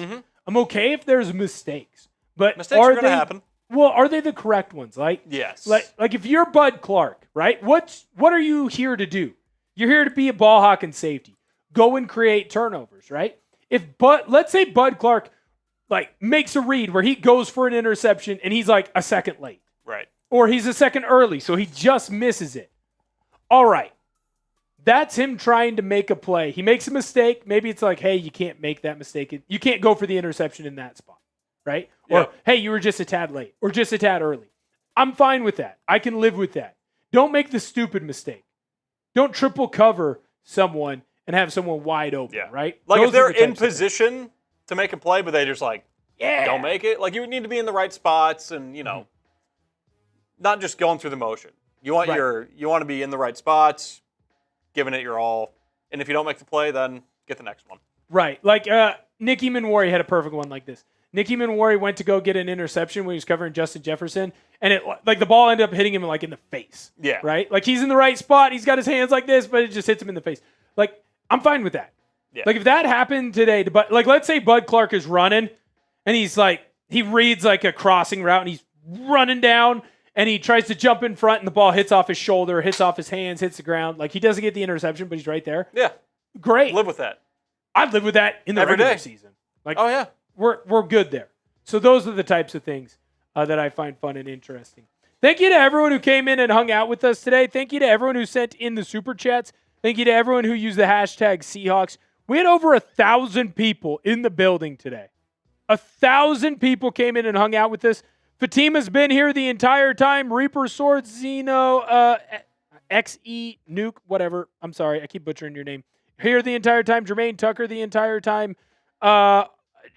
I'm okay if there's mistakes, but mistakes are going to happen. Well, are they the correct ones? Yes. Like if you're Bud Clark, right? What are you here to do? You're here to be a ball hawk and safety. Go and create turnovers, right? Let's say Bud Clark makes a read where he goes for an interception and he's a second late. Right. Or he's a second early, so he just misses it. All right. That's him trying to make a play. He makes a mistake. Maybe it's hey, you can't make that mistake. You can't go for the interception in that spot, right? Or, hey, you were just a tad late or just a tad early. I'm fine with that. I can live with that. Don't make the stupid mistake. Don't triple cover someone and have someone wide open, right? If they're in position to make a play, but they just don't make it. You would need to be in the right spots and, not just going through the motion. You want you want to be in the right spots, giving it your all. And if you don't make the play, then get the next one. Right. Nicky Emmanwori had a perfect one like this. Nicky Emmanwori went to go get an interception when he was covering Justin Jefferson, and it the ball ended up hitting him in the face. Yeah. Right? He's in the right spot, he's got his hands like this, but it just hits him in the face. I'm fine with that. Yeah. If that happened today, but let's say Bud Clark is running and he's he reads a crossing route and he's running down and he tries to jump in front and the ball hits off his shoulder, hits off his hands, hits the ground. He doesn't get the interception, but he's right there. Yeah. Great. Live with that. I'd live with that in the regular season. Oh yeah. We're good there. So those are the types of things that I find fun and interesting. Thank you to everyone who came in and hung out with us today. Thank you to everyone who sent in the super chats. Thank you to everyone who used the hashtag Seahawks. We had over 1,000 people in the building today. 1,000 people came in and hung out with us. Fatima's been here the entire time. Reaper Sword, Zeno, XE, Nuke, whatever. I'm sorry, I keep butchering your name. Here the entire time. Jermaine Tucker the entire time.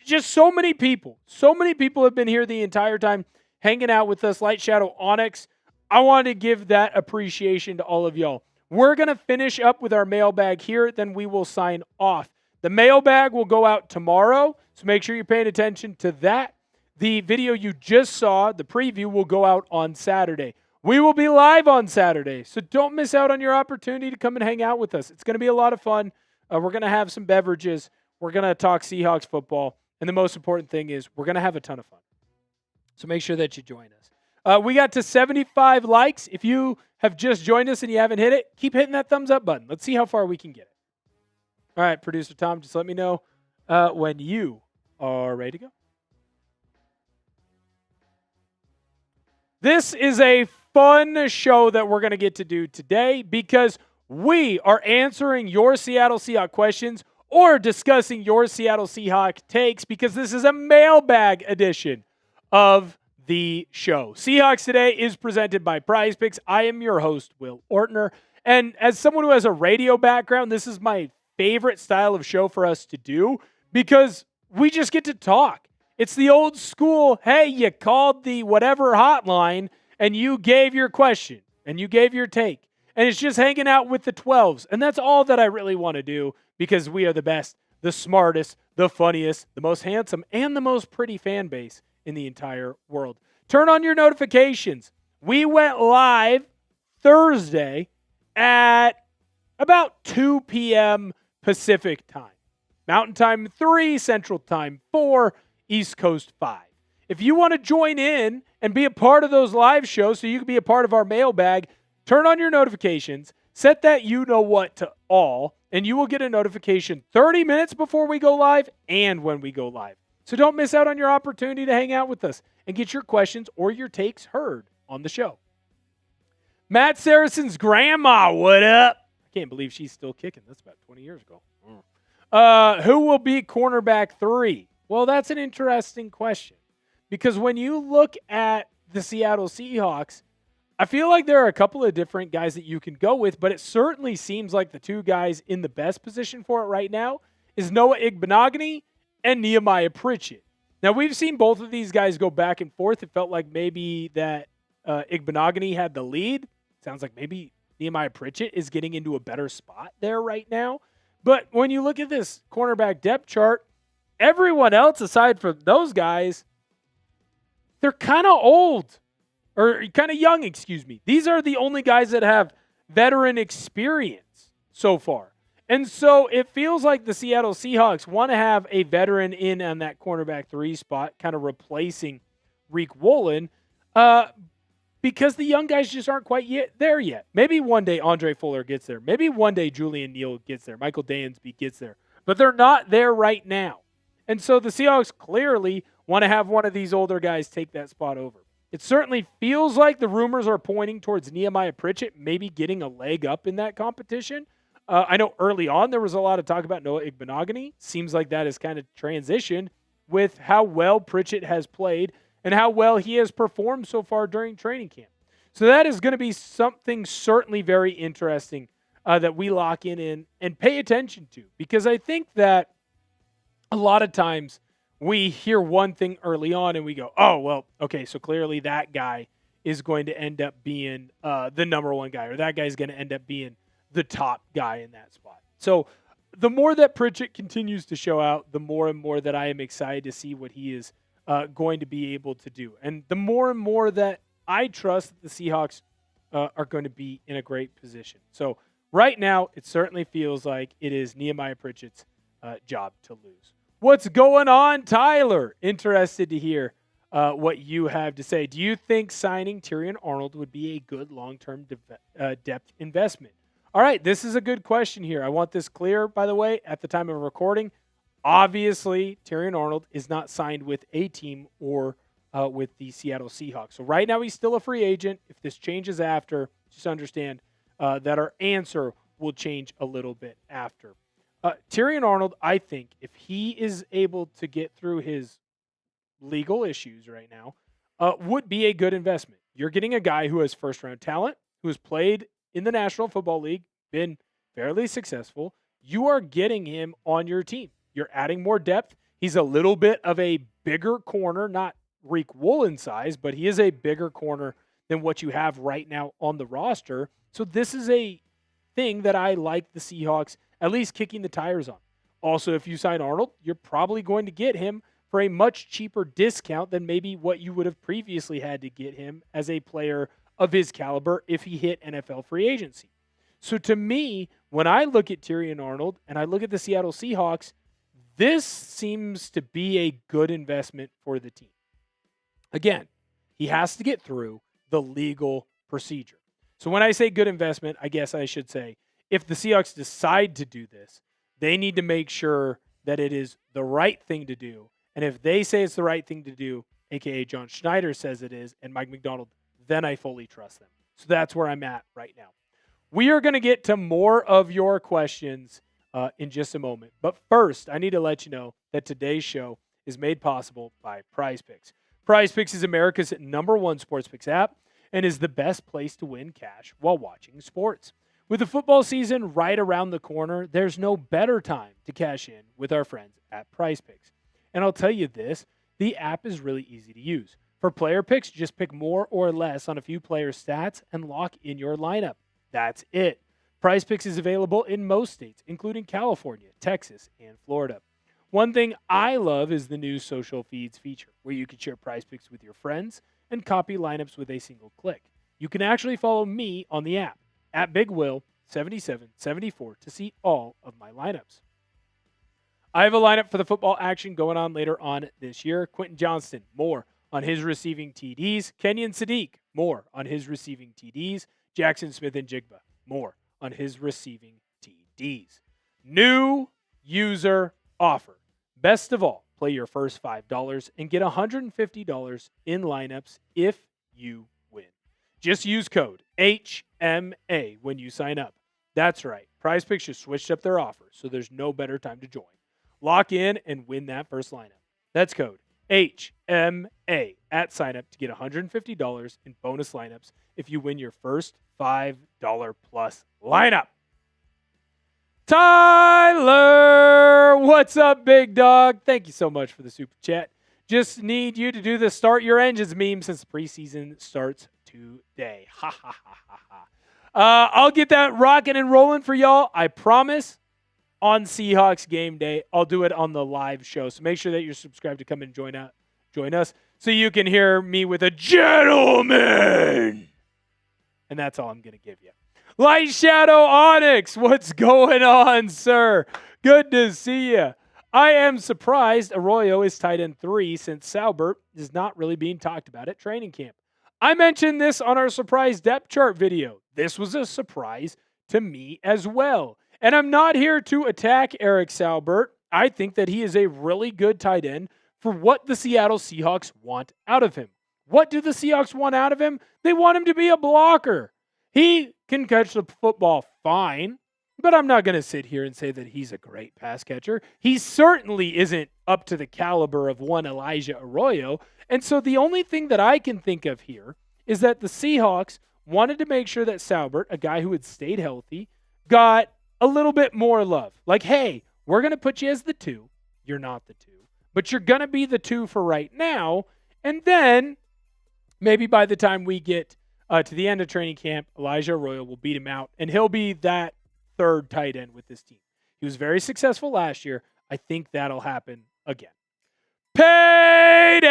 Just so many people. So many people have been here the entire time hanging out with us. Light Shadow Onyx. I want to give that appreciation to all of y'all. We're going to finish up with our mailbag here, then we will sign off. The mailbag will go out tomorrow, so make sure you're paying attention to that. The video you just saw, the preview, will go out on Saturday. We will be live on Saturday, so don't miss out on your opportunity to come and hang out with us. It's going to be a lot of fun. We're going to have some beverages. We're going to talk Seahawks football, and the most important thing is we're going to have a ton of fun. So make sure that you join us. We got to 75 likes. If you have just joined us and you haven't hit it, keep hitting that thumbs up button. Let's see how far we can get it. All right, Producer Tom, just let me know when you are ready to go. This is a fun show that we're going to get to do today because we are answering your Seattle Seahawks questions or discussing your Seattle Seahawks takes because this is a mailbag edition of the show. Seahawks Today is presented by Prize Picks. I am your host, Will Ortner. And as someone who has a radio background, this is my favorite style of show for us to do because we just get to talk. It's the old school, hey, you called the whatever hotline and you gave your question and you gave your take. And it's just hanging out with the 12s. And that's all that I really want to do because we are the best, the smartest, the funniest, the most handsome, and the most pretty fan base in the entire world. Turn on your notifications. We went live Thursday at about 2 p.m. Pacific time. Mountain time 3, Central time 4, East Coast 5. If you want to join in and be a part of those live shows so you can be a part of our mailbag, turn on your notifications, set that you know what to all, and you will get a notification 30 minutes before we go live and when we go live. So don't miss out on your opportunity to hang out with us and get your questions or your takes heard on the show. Matt Saracen's grandma, what up? I can't believe she's still kicking. That's about 20 years ago. Who will be cornerback 3? Well, that's an interesting question because when you look at the Seattle Seahawks, I feel like there are a couple of different guys that you can go with, but it certainly seems like the two guys in the best position for it right now is Noah Igbinoghene and Nehemiah Pritchett. Now, we've seen both of these guys go back and forth. It felt like maybe that Igbinoghene had the lead. Sounds like maybe Nehemiah Pritchett is getting into a better spot there right now. But when you look at this cornerback depth chart, everyone else aside from those guys, they're kind of old. Or kind of young, excuse me. These are the only guys that have veteran experience so far. And so it feels like the Seattle Seahawks want to have a veteran in on that cornerback 3 spot, kind of replacing Reek Woolen, because the young guys just aren't quite there yet. Maybe one day Andre Fuller gets there. Maybe one day Julian Neal gets there. Michael Dansby gets there. But they're not there right now. And so the Seahawks clearly want to have one of these older guys take that spot over. It certainly feels like the rumors are pointing towards Nehemiah Pritchett maybe getting a leg up in that competition. I know early on there was a lot of talk about Noah Igbinoghene. Seems like that has kind of transitioned with how well Pritchett has played and how well he has performed so far during training camp. So that is going to be something certainly very interesting that we lock in and pay attention to, because I think that a lot of times we hear one thing early on and we go, oh, well, okay, so clearly that guy is going to end up being the number one guy, or that guy's going to end up being the top guy in that spot. So the more that Pritchett continues to show out, the more and more that I am excited to see what he is going to be able to do. And the more and more that I trust that the Seahawks are going to be in a great position. So right now, it certainly feels like it is Nehemiah Pritchett's job to lose. What's going on, Tyler? Interested to hear what you have to say. Do you think signing Tyrion Arnold would be a good long-term depth investment? All right, this is a good question here. I want this clear, by the way, at the time of recording. Obviously, Tyrion Arnold is not signed with a team or with the Seattle Seahawks. So right now, he's still a free agent. If this changes after, just understand that our answer will change a little bit after. Tyrion Arnold, I think, if he is able to get through his legal issues right now, would be a good investment. You're getting a guy who has first-round talent, who has played in the National Football League, been fairly successful. You are getting him on your team. You're adding more depth. He's a little bit of a bigger corner, not Reek Woolen size, but he is a bigger corner than what you have right now on the roster. So this is a thing that I like the Seahawks at least kicking the tires on. Also, if you sign Arnold, you're probably going to get him for a much cheaper discount than maybe what you would have previously had to get him as a player of his caliber if he hit NFL free agency. So to me, when I look at Tyrion Arnold and I look at the Seattle Seahawks, this seems to be a good investment for the team. Again, he has to get through the legal procedure. So when I say good investment, I guess I should say if the Seahawks decide to do this, they need to make sure that it is the right thing to do. And if they say it's the right thing to do, a.k.a. John Schneider says it is, and Mike McDonald, then I fully trust them. So that's where I'm at right now. We are going to get to more of your questions in just a moment. But first, I need to let you know that today's show is made possible by Prize Picks. Prize Picks is America's #1 sports picks app and is the best place to win cash while watching sports. With the football season right around the corner, there's no better time to cash in with our friends at Prize Picks. And I'll tell you this, the app is really easy to use. For player picks, just pick more or less on a few player stats and lock in your lineup. That's it. Prize Picks is available in most states, including California, Texas, and Florida. One thing I love is the new social feeds feature, where you can share Prize Picks with your friends and copy lineups with a single click. You can actually follow me on the app, at BigWill7774, to see all of my lineups. I have a lineup for the football action going on later on this year. Quentin Johnston, more on his receiving TDs. Kenyon Sadiq, more on his receiving TDs. Jackson Smith-Njigba, more on his receiving TDs. New user offer. Best of all, play your first $5 and get $150 in lineups if you win. Just use code HMA when you sign up. That's right. Prize Picks just switched up their offer, so there's no better time to join. Lock in and win that first lineup. That's code HMA at sign up to get $150 in bonus lineups if you win your first $5 plus lineup. Tyler, what's up, big dog? Thank you so much for the super chat. Just need you to do the start your engines meme since the preseason starts today. Ha ha ha ha ha. I'll get that rocking and rolling for y'all. I promise. On Seahawks game day, I'll do it on the live show. So make sure that you're subscribed to come and join us so you can hear me with a gentleman. And that's all I'm going to give you. Light Shadow Onyx, what's going on, sir? Good to see you. I am surprised Arroyo is tight end 3 since Salbert is not really being talked about at training camp. I mentioned this on our surprise depth chart video. This was a surprise to me as well. And I'm not here to attack Eric Salbert. I think that he is a really good tight end for what the Seattle Seahawks want out of him. What do the Seahawks want out of him? They want him to be a blocker. He can catch the football fine, but I'm not going to sit here and say that he's a great pass catcher. He certainly isn't up to the caliber of one Elijah Arroyo. And so the only thing that I can think of here is that the Seahawks wanted to make sure that Salbert, a guy who had stayed healthy, got a little bit more love. Like, hey, we're going to put you as the 2. You're not the 2, but you're going to be the 2 for right now. And then maybe by the time we get to the end of training camp, Elijah Arroyo will beat him out, and he'll be that 3rd tight end with this team. He was very successful last year. I think that'll happen again. Payton!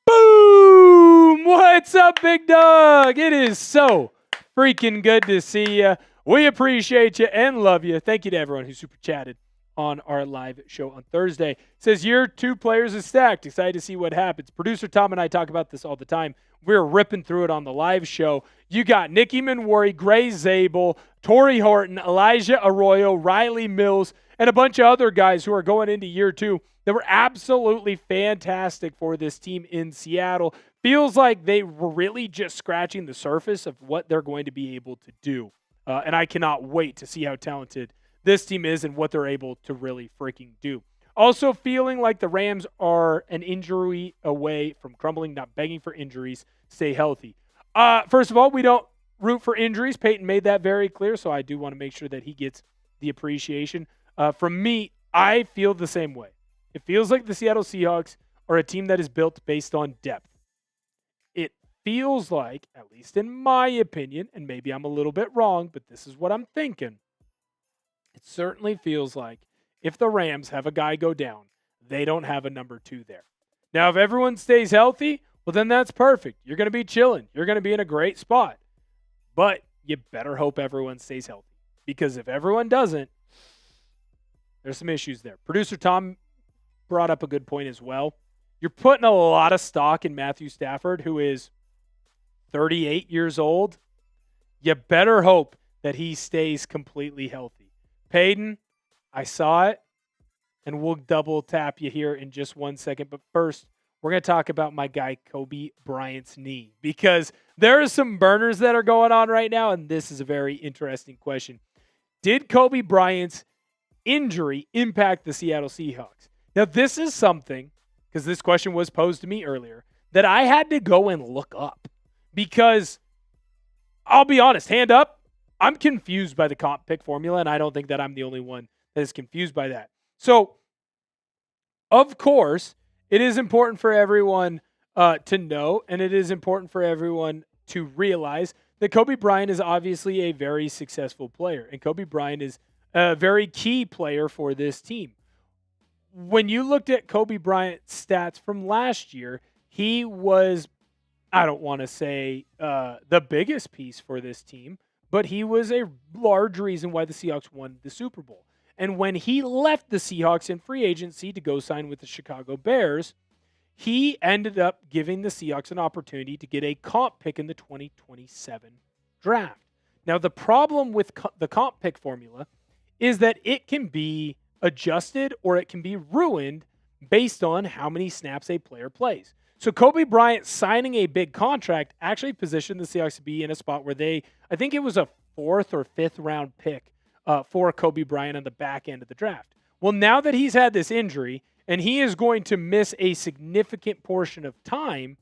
Boom! What's up, big dog? It is so freaking good to see you. We appreciate you and love you. Thank you to everyone who super chatted on our live show on Thursday. It says, year 2 players is stacked. Excited to see what happens. Producer Tom and I talk about this all the time. We're ripping through it on the live show. You got Nicky Emmanwori, Gray Zabel, Torrey Horton, Elijah Arroyo, Riley Mills, and a bunch of other guys who are going into year 2 that were absolutely fantastic for this team in Seattle. Feels like they were really just scratching the surface of what they're going to be able to do. And I cannot wait to see how talented this team is and what they're able to really freaking do. Also feeling like the Rams are an injury away from crumbling, not begging for injuries. Stay healthy. First of all, we don't root for injuries. Peyton made that very clear, so I do want to make sure that he gets the appreciation. From me, I feel the same way. It feels like the Seattle Seahawks are a team that is built based on depth. It feels like, at least in my opinion, and maybe I'm a little bit wrong, but this is what I'm thinking. It certainly feels like if the Rams have a guy go down, they don't have a number 2 there. Now, if everyone stays healthy, well, then that's perfect. You're going to be chilling. You're going to be in a great spot. But you better hope everyone stays healthy, because if everyone doesn't, there's some issues there. Producer Tom brought up a good point as well. You're putting a lot of stock in Matthew Stafford, who is 38 years old. You better hope that he stays completely healthy. Peyton, I saw it, and we'll double tap you here in just 1 second. But first, we're going to talk about my guy Kobe Bryant's knee, because there are some burners that are going on right now, and this is a very interesting question. Did Kobe Bryant's injury impact the Seattle Seahawks? Now, this is something, because this question was posed to me earlier, that I had to go and look up, because I'll be honest, hand up, I'm confused by the comp pick formula, and I don't think that I'm the only one that is confused by that. So, of course, it is important for everyone to know, and it is important for everyone to realize that Kobe Bryant is obviously a very successful player, and Kobe Bryant is a very key player for this team. When you looked at Kobe Bryant's stats from last year, he was, I don't want to say the biggest piece for this team, but he was a large reason why the Seahawks won the Super Bowl. And when he left the Seahawks in free agency to go sign with the Chicago Bears, he ended up giving the Seahawks an opportunity to get a comp pick in the 2027 draft. Now, the problem with the comp pick formula is that it can be adjusted or it can be ruined based on how many snaps a player plays. So Kobe Bryant signing a big contract actually positioned the Seahawks to be in a spot where I think it was a 4th or 5th round pick for Kobe Bryant on the back end of the draft. Well, now that he's had this injury and he is going to miss a significant portion of time,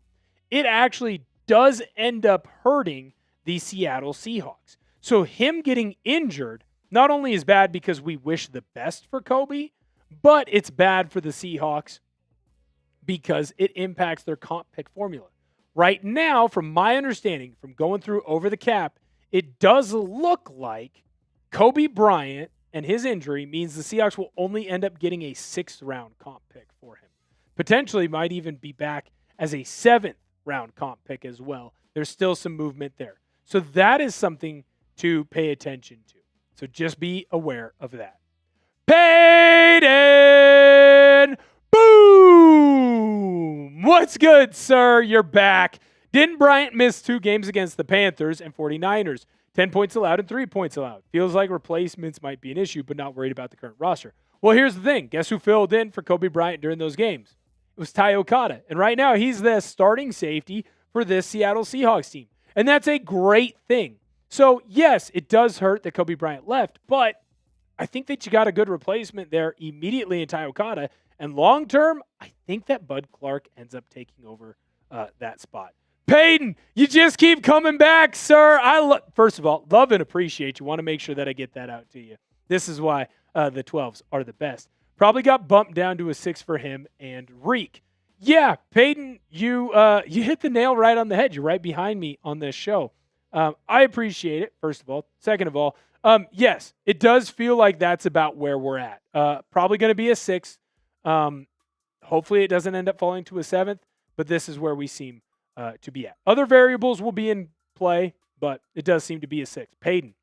it actually does end up hurting the Seattle Seahawks. So him getting injured not only is bad because we wish the best for Kobe, but it's bad for the Seahawks because it impacts their comp pick formula. Right now, from my understanding, from going through over the cap, it does look like Kobe Bryant and his injury means the Seahawks will only end up getting a 6th round comp pick for him. Potentially might even be back as a 7th round comp pick as well. There's still some movement there. So that is something to pay attention to. So just be aware of that. Peyton! Boom! What's good, sir? You're back. Didn't Bryant miss 2 games against the Panthers and 49ers? 10 points allowed and 3 points allowed. Feels like replacements might be an issue, but not worried about the current roster. Well, here's the thing. Guess who filled in for Kobe Bryant during those games? It was Ty Okada. And right now, he's the starting safety for this Seattle Seahawks team. And that's a great thing. So, yes, it does hurt that Kobe Bryant left, but I think that you got a good replacement there immediately in Ty Okada. And long-term, I think that Bud Clark ends up taking over that spot. Peyton, you just keep coming back, sir. First of all, love and appreciate you. Want to make sure that I get that out to you. This is why the 12s are the best. Probably got bumped down to a 6 for him and Reek. Yeah, Peyton, you hit the nail right on the head. You're right behind me on this show. I appreciate it, first of all. Second of all, yes, it does feel like that's about where we're at. Probably going to be a 6. Hopefully it doesn't end up falling to a 7th, but this is where we seem to be at. Other variables will be in play, but it does seem to be a 6. Peyton,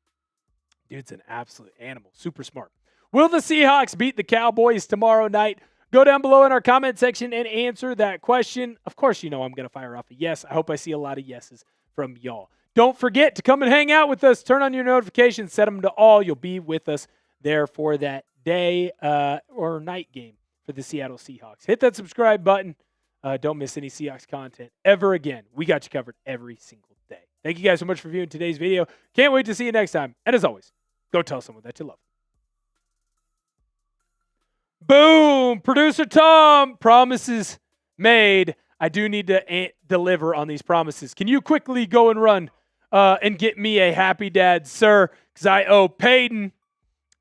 dude's an absolute animal. Super smart. Will the Seahawks beat the Cowboys tomorrow night? Go down below in our comment section and answer that question. Of course, you know I'm going to fire off a yes. I hope I see a lot of yeses from y'all. Don't forget to come and hang out with us. Turn on your notifications. Set them to all. You'll be with us there for that day or night game for the Seattle Seahawks. Hit that subscribe button. Don't miss any Seahawks content ever again. We got you covered every single day. Thank you guys so much for viewing today's video. Can't wait to see you next time. And as always, go tell someone that you love. Boom. Producer Tom, promises made. I do need to deliver on these promises. Can you quickly go and run and get me a happy dad, sir? Because I owe Peyton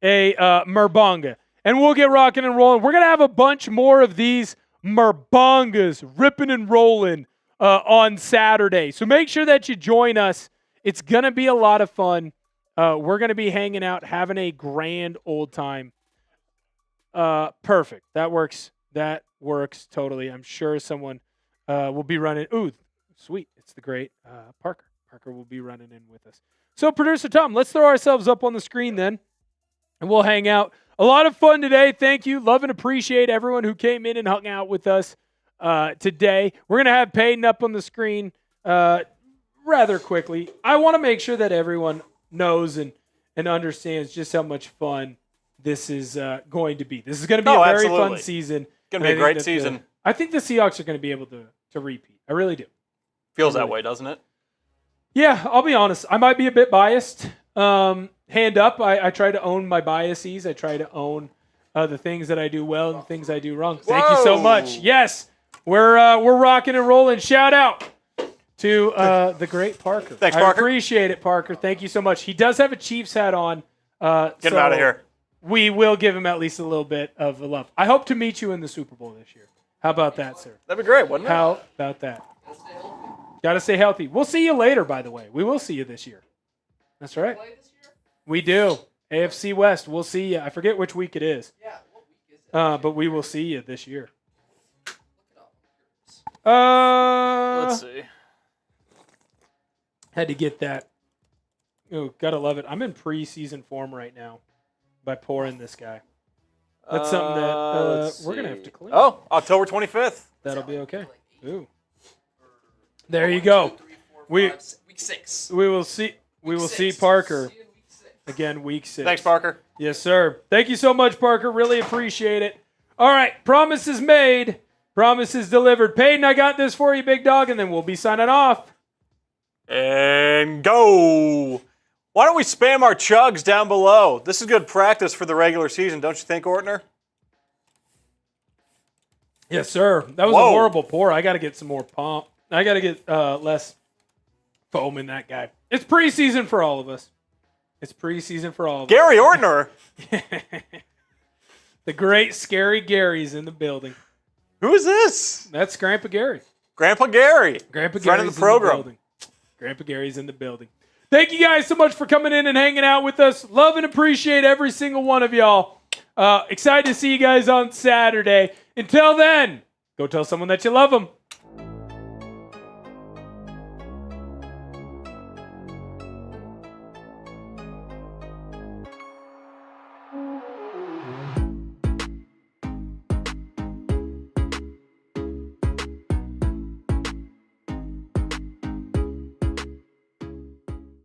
a Merbonga. And we'll get rocking and rolling. We're going to have a bunch more of these Merbongas ripping and rolling on Saturday. So make sure that you join us. It's going to be a lot of fun. We're going to be hanging out, having a grand old time. Perfect. That works. That works totally. I'm sure someone will be running. Ooh, sweet. It's the great Parker. Parker will be running in with us. So, Producer Tom, let's throw ourselves up on the screen then, and we'll hang out. A lot of fun today. Thank you. Love and appreciate everyone who came in and hung out with us today. We're going to have Peyton up on the screen rather quickly. I want to make sure that everyone knows and understands just how much fun this is going to be. This is going to be a very fun season. Going to be a great season. I think the Seahawks are going to be able to repeat. I really do. Feels that way, doesn't it? Yeah, I'll be honest. I might be a bit biased. Hand up, I try to own my biases. I try to own the things that I do well and the things I do wrong. Thank you so much. Yes, we're rocking and rolling. Shout out to the great Parker. Thanks, Parker. I appreciate it, Parker. Thank you so much. He does have a Chiefs hat on. Get him out of here. We will give him at least a little bit of love. I hope to meet you in the Super Bowl this year. How about that, sir? That'd be great, wouldn't it? How about that? Got to stay healthy. We'll see you later, by the way. We will see you this year. That's right. We do. AFC West. We'll see you. I forget which week it is. Yeah, what week is it? But we will see you this year. Let's see. Had to get that. Oh, gotta love it. I'm in preseason form right now by pouring this guy. That's something that we're gonna have to clean. Oh, October 25th. That'll be okay. Ooh. There you go. Week 6. We will see. We will see Parker again week 6. Thanks, Parker. Yes, sir. Thank you so much, Parker. Really appreciate it. All right, promises made, promises delivered. Peyton, I got this for you, big dog, and then we'll be signing off. And go. Why don't we spam our chugs down below? This is good practice for the regular season, don't you think, Ortner? Yes, sir. That was a horrible pour. I got to get some more pomp. I got to get less foam in that guy. It's preseason for all of us. It's preseason for all of Gary Ortner. The great Scary Gary's in the building. Who is this? That's Grandpa Gary. Grandpa Gary. Grandpa Friend Gary's of the program. in the building. Grandpa Gary's in the building. Thank you guys so much for coming in and hanging out with us. Love and appreciate every single one of y'all. Excited to see you guys on Saturday. Until then, go tell someone that you love them.